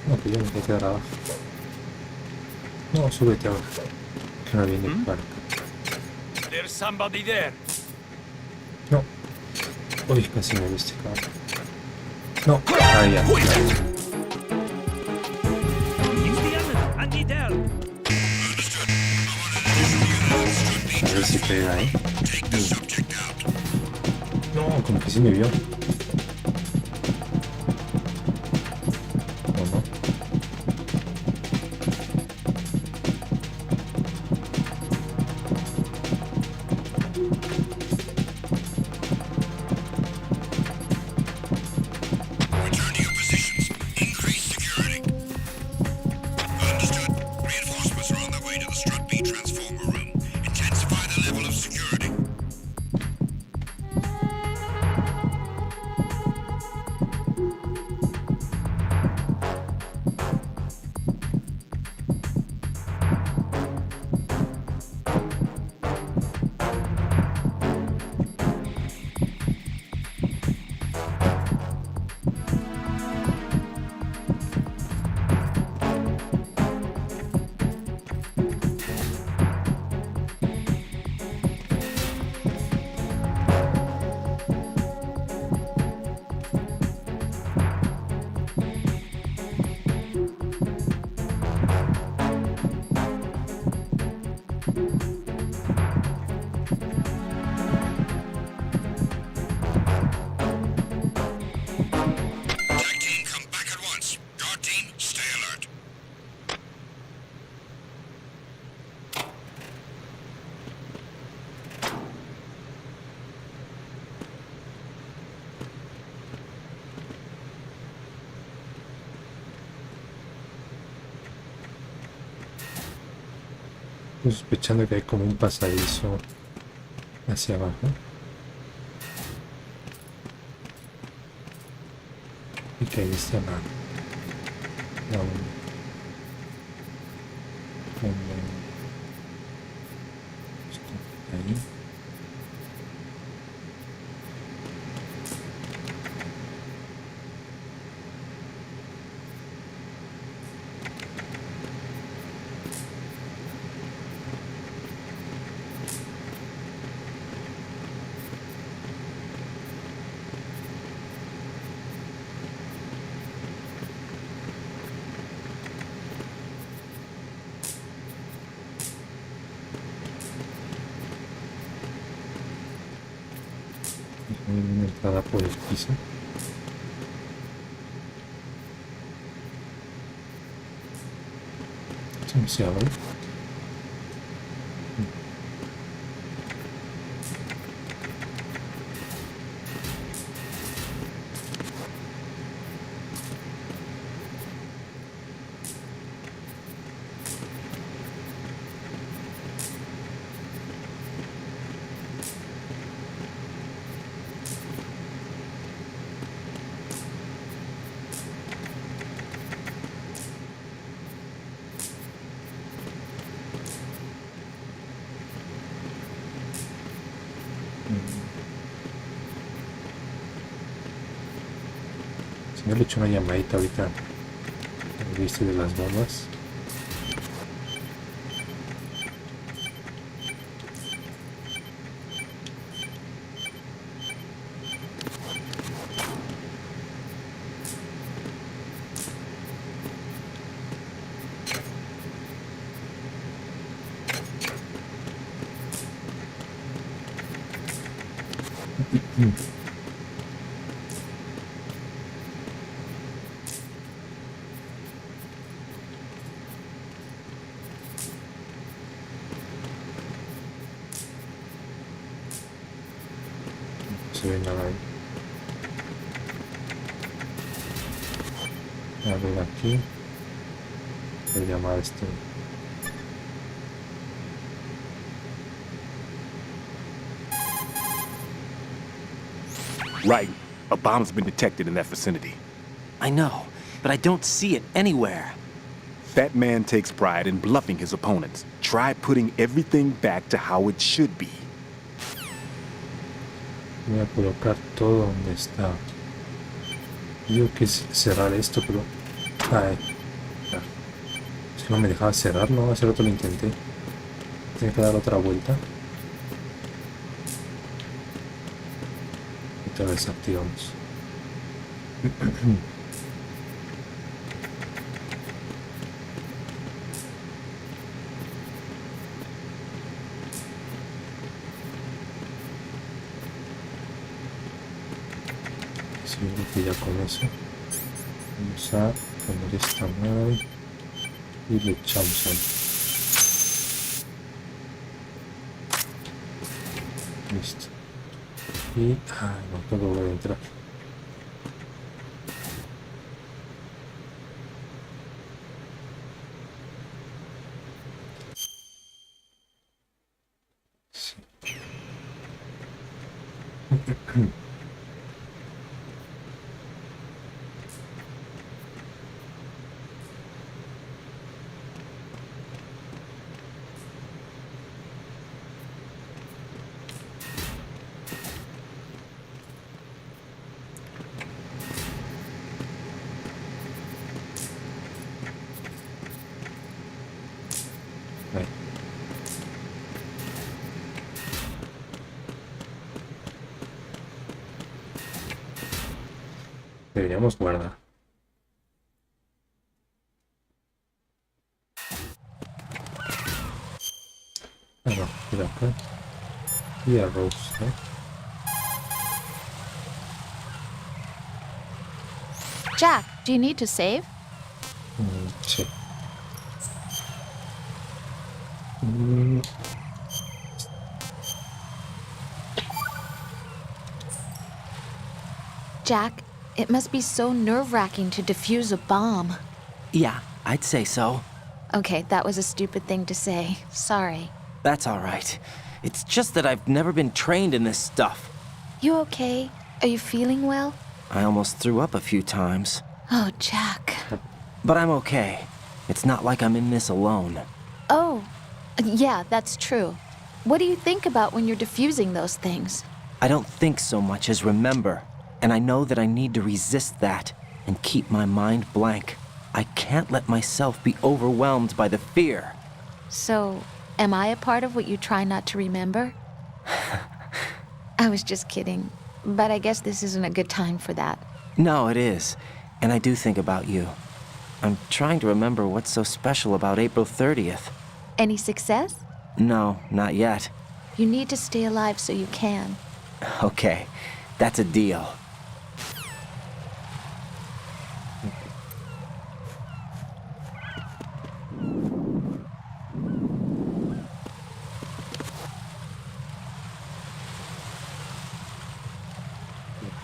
No, que yo me voy a quedar abajo. No, súbete abajo. Que no viene para acá. There's somebody there. No. Uy, casi me viste, cabrón. No. Ah, ya. A ver si pega, ¿eh? No, como que sí me vio. No, no. Return to your positions. Increase security. Understood. Reinforcements are on their way to the Strut B transformer room. Intensify the level of security. sospechando que hay como un pasadizo hacia abajo. Y que ahí está ahí. Una entrada por el piso. Esto no se abre. Yo le echo una llamadita ahorita al viste de las bombas. Se ve nada ahí. A ver aquí. Voy a llamar este. Right. A bomb's been detected in that vicinity. I know, but I don't see it anywhere. That man takes pride in bluffing his opponents. Try putting everything back to how it should be. Voy a colocar todo donde está. Digo que es cerrar esto, pero... Ay, es que no me dejaba cerrar, ¿no? Hace rato lo intenté. Tengo que dar otra vuelta. Y otra vez activamos. Seguro que ya con eso vamos a poner esta madre y le echamos ahí. Listo. Y no puedo volver a entrar. Sí. Ahí. Deberíamos guardar. No, mira acá. Y arroz, ¿no? Jack, do you need to save? Sí. Jack, it must be so nerve-wracking to defuse a bomb. Yeah, I'd say so. Okay, that was a stupid thing to say. Sorry. That's all right. It's just that I've never been trained in this stuff. You okay? Are you feeling well? I almost threw up a few times. Oh, Jack. But I'm okay. It's not like I'm in this alone. Oh, yeah, that's true. What do you think about when you're diffusing those things? I don't think so much as remember. And I know that I need to resist that and keep my mind blank. I can't let myself be overwhelmed by the fear. So, am I a part of what you try not to remember? I was just kidding. But I guess this isn't a good time for that. No, it is. And I do think about you. I'm trying to remember what's so special about April 30th. Any success? No, not yet. You need to stay alive so you can. Okay, that's a deal.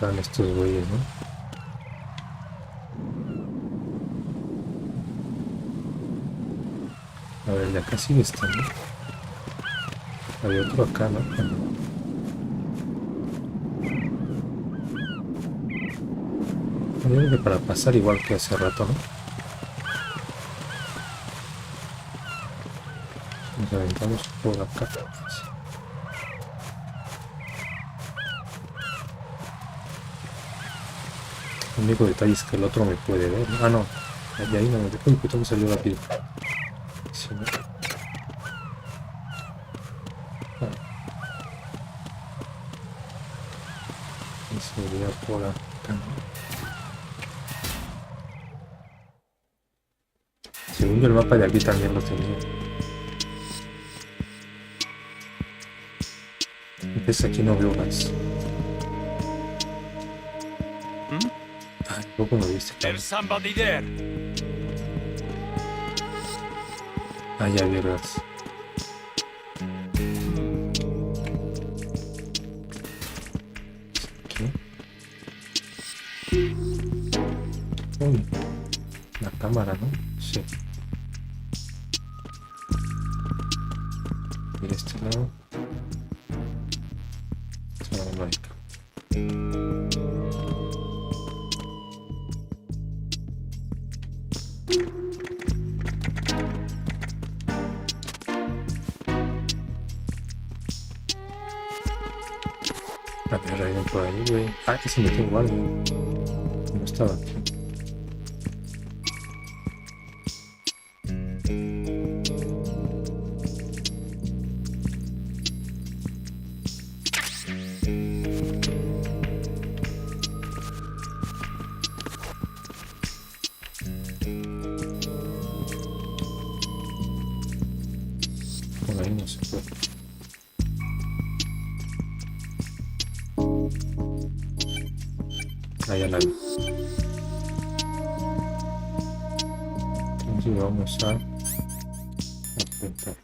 Están estos güeyes, ¿no? A ver, de acá sigue estando. Hay otro acá, ¿no? Yo creo que para pasar igual que hace rato, ¿no? Nos aventamos por acá. El único detalle es que el otro me puede ver, ¿no? Ah, no. De ahí no me dejó. Uy, me salió rápido. Sí, ¿no? Sería por acá, ¿no? Según yo el mapa de aquí también lo tenía. Entonces aquí no veo más. Tampoco me viste. Ah, ya verás. Uy, la cámara, ¿no? Sí. Y de este lado. No hay. A ver, hay por ahí, güey. Ah, que se metió un guardia. No estaba aquí. Por ahí no se puede. Allá la vi. Entonces vamos a apuntar.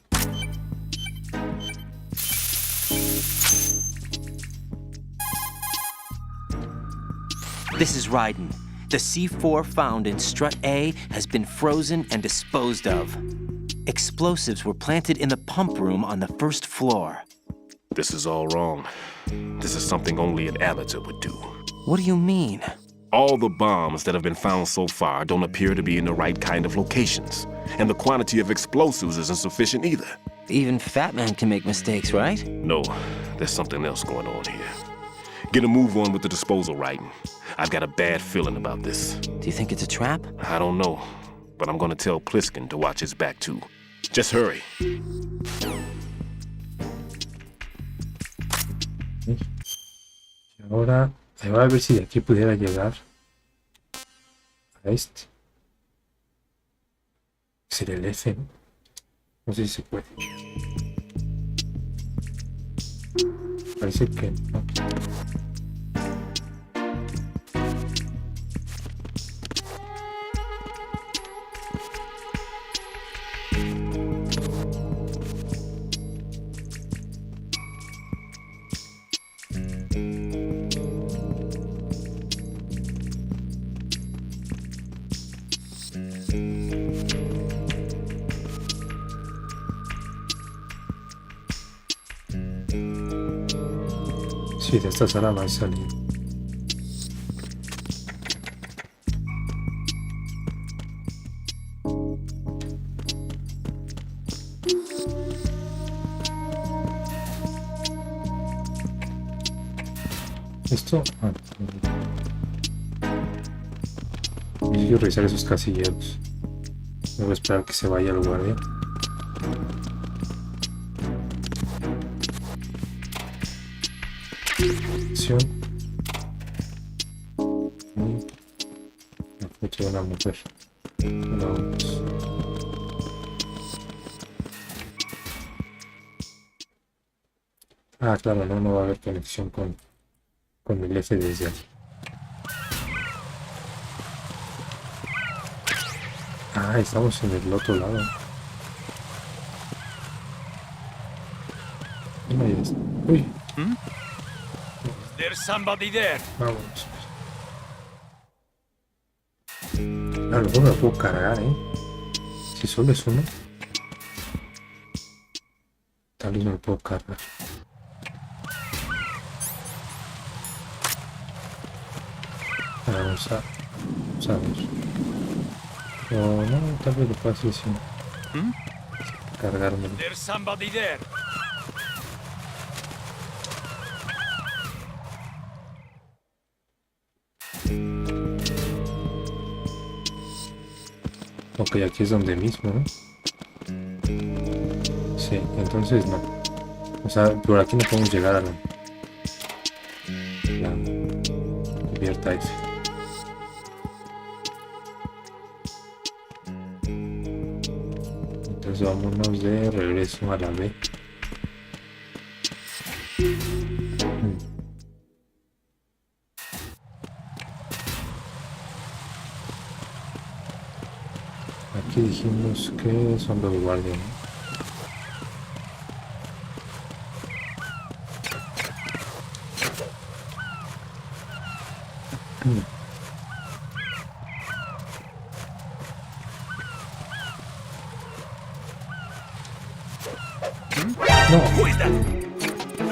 This is Raiden. The C4 found in Strut A has been frozen and disposed of. Explosives were planted in the pump room on the first floor. This is all wrong. This is something only an amateur would do. What do you mean? All the bombs that have been found so far don't appear to be in the right kind of locations. And the quantity of explosives isn't sufficient either. Even Fat Man can make mistakes, right? No, there's something else going on here. Get a move on with the disposal, Raiden. I've got a bad feeling about this. Do you think it's a trap? I don't know, but I'm gonna tell Pliskin to watch his back too. Just hurry. Y ahora, voy a ver si de aquí pudiera llegar a este. Sería el F, ¿no? No sé si se puede. Parece que no. Sí, de esta sala no hay salida. Esto... necesito revisar esos casilleros. Voy a esperar que se vaya el guardia. Acción. La foto de una mujer. Vamos. Ah, claro, no va a haber conexión con el F desde aquí. Ah, estamos en el otro lado. Ahí está. Uy. There's somebody there. Vamos. A lo mejor me lo puedo cargar, Si solo es uno. Tal vez me lo puedo cargar. Vamos a ver. O no, tal vez lo pueda hacer sin cargarme. There's somebody there. Ok, aquí es donde mismo, ¿no? Sí, entonces no. O sea, por aquí no podemos llegar a la cubierta F. Entonces vámonos de regreso a la B. Aquí dijimos que son los guardias, ¿no?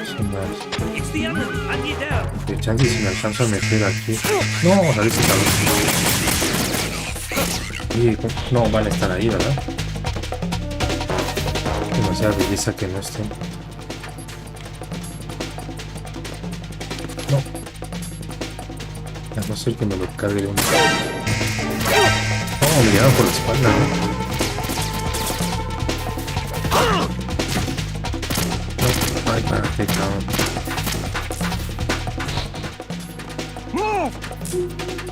Sin más. De chance si me alcanzo a meter aquí. No, salí ese cabrón. No van a estar ahí, ¿verdad? Demasiada belleza que no estén. No. A no ser que me lo cargue de un... No, me llegaron por la espalda, ¿no? Ay, para qué cabrón.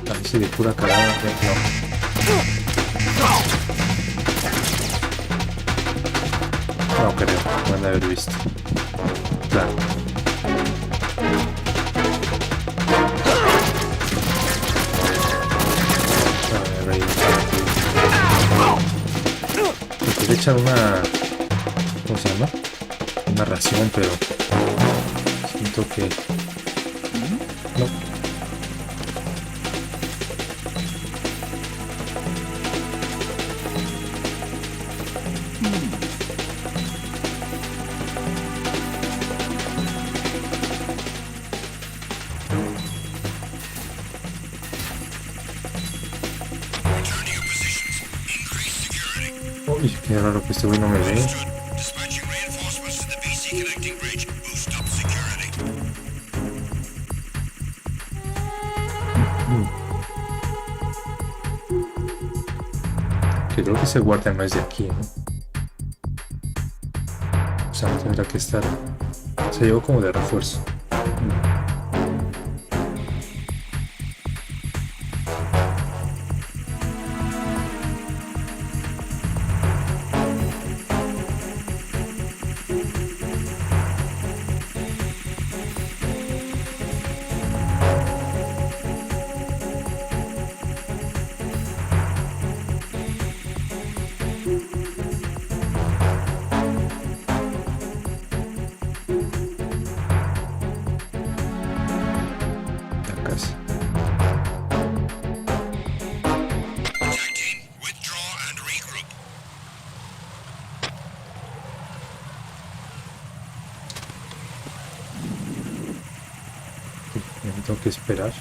Parece de pura cagada, no. No creo, van a haber visto. Claro. A ver, ahí. Le echan una... ¿Cómo se llama? Una ración, pero... siento que... No. Uy, qué raro que este güey no me ve. Creo que ese guardia no es de aquí, ¿no? O sea, no tendrá que estar... Se llevó como de refuerzo. que esperar.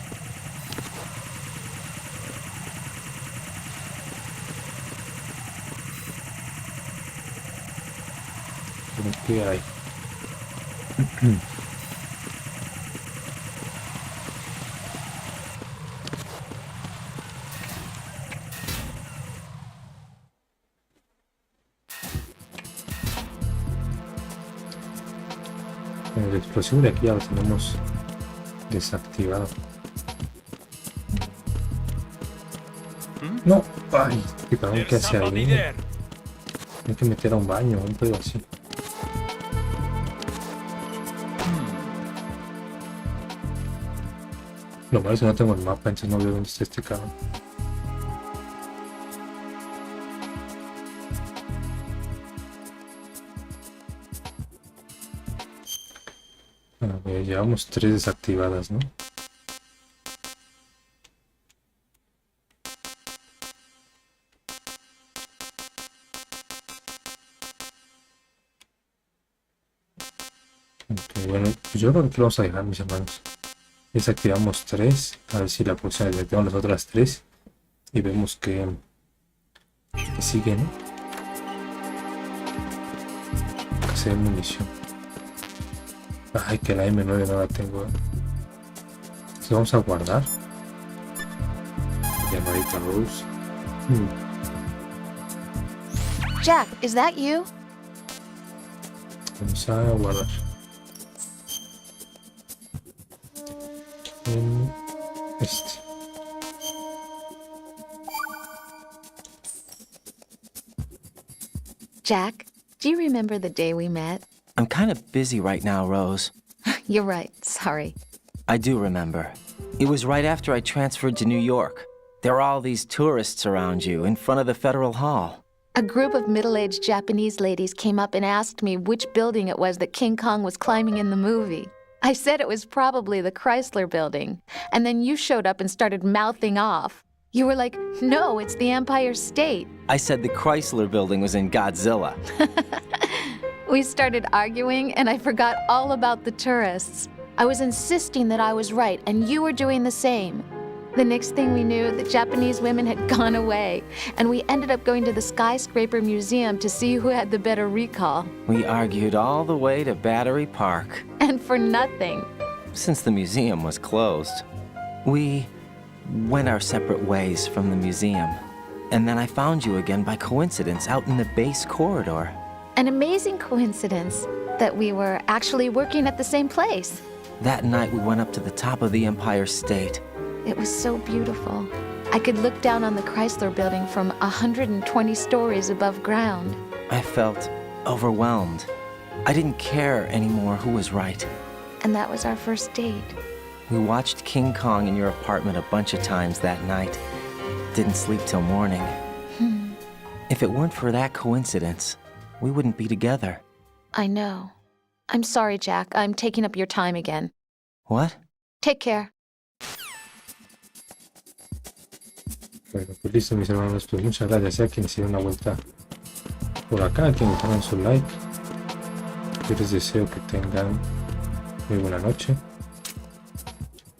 ¿Qué hay? El explosivo de aquí ya lo tenemos desactivado. No, ay, qué cabrón, ¿qué hace ahí? Hay que meter a un baño, un pedo así. Lo malo es que no tengo el mapa, entonces no veo dónde está este cabrón. A ver, llevamos 3 desactivadas, ¿no? Ok, bueno, pues yo creo que lo vamos a dejar, mis hermanos. Desactivamos 3, a ver si la próxima vez metemos las otras 3 y vemos que sigue, ¿no? Que sea munición. Ay, que la M9 no la tengo. Entonces vamos a guardar. Llamadita Rose. Jack, is that you? Vamos a guardar. Este. Jack, do you remember the day we met? I'm kind of busy right now, Rose. You're right, sorry. I do remember. It was right after I transferred to New York. There were all these tourists around you in front of the Federal Hall. A group of middle-aged Japanese ladies came up and asked me which building it was that King Kong was climbing in the movie. I said it was probably the Chrysler Building, and then you showed up and started mouthing off. You were like, no, it's the Empire State. I said the Chrysler Building was in Godzilla. We started arguing, and I forgot all about the tourists. I was insisting that I was right, and you were doing the same. The next thing we knew, the Japanese women had gone away, and we ended up going to the Skyscraper Museum to see who had the better recall. We argued all the way to Battery Park. And for nothing. Since the museum was closed, we went our separate ways from the museum. And then I found you again by coincidence out in the base corridor. An amazing coincidence that we were actually working at the same place. That night we went up to the top of the Empire State. It was so beautiful. I could look down on the Chrysler Building from 120 stories above ground. I felt overwhelmed. I didn't care anymore who was right. And that was our first date. We watched King Kong in your apartment a bunch of times that night. Didn't sleep till morning. If it weren't for that coincidence, we wouldn't be together. I know. I'm sorry, Jack. I'm taking up your time again. What? Take care. Bueno, pues listo, mis hermanos, pues muchas gracias a quienes hicieron una vuelta por acá, a quienes dejaron su like. Yo les deseo que tengan muy buena noche,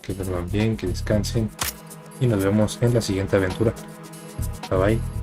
que duerman bien, que descansen y nos vemos en la siguiente aventura. Bye bye.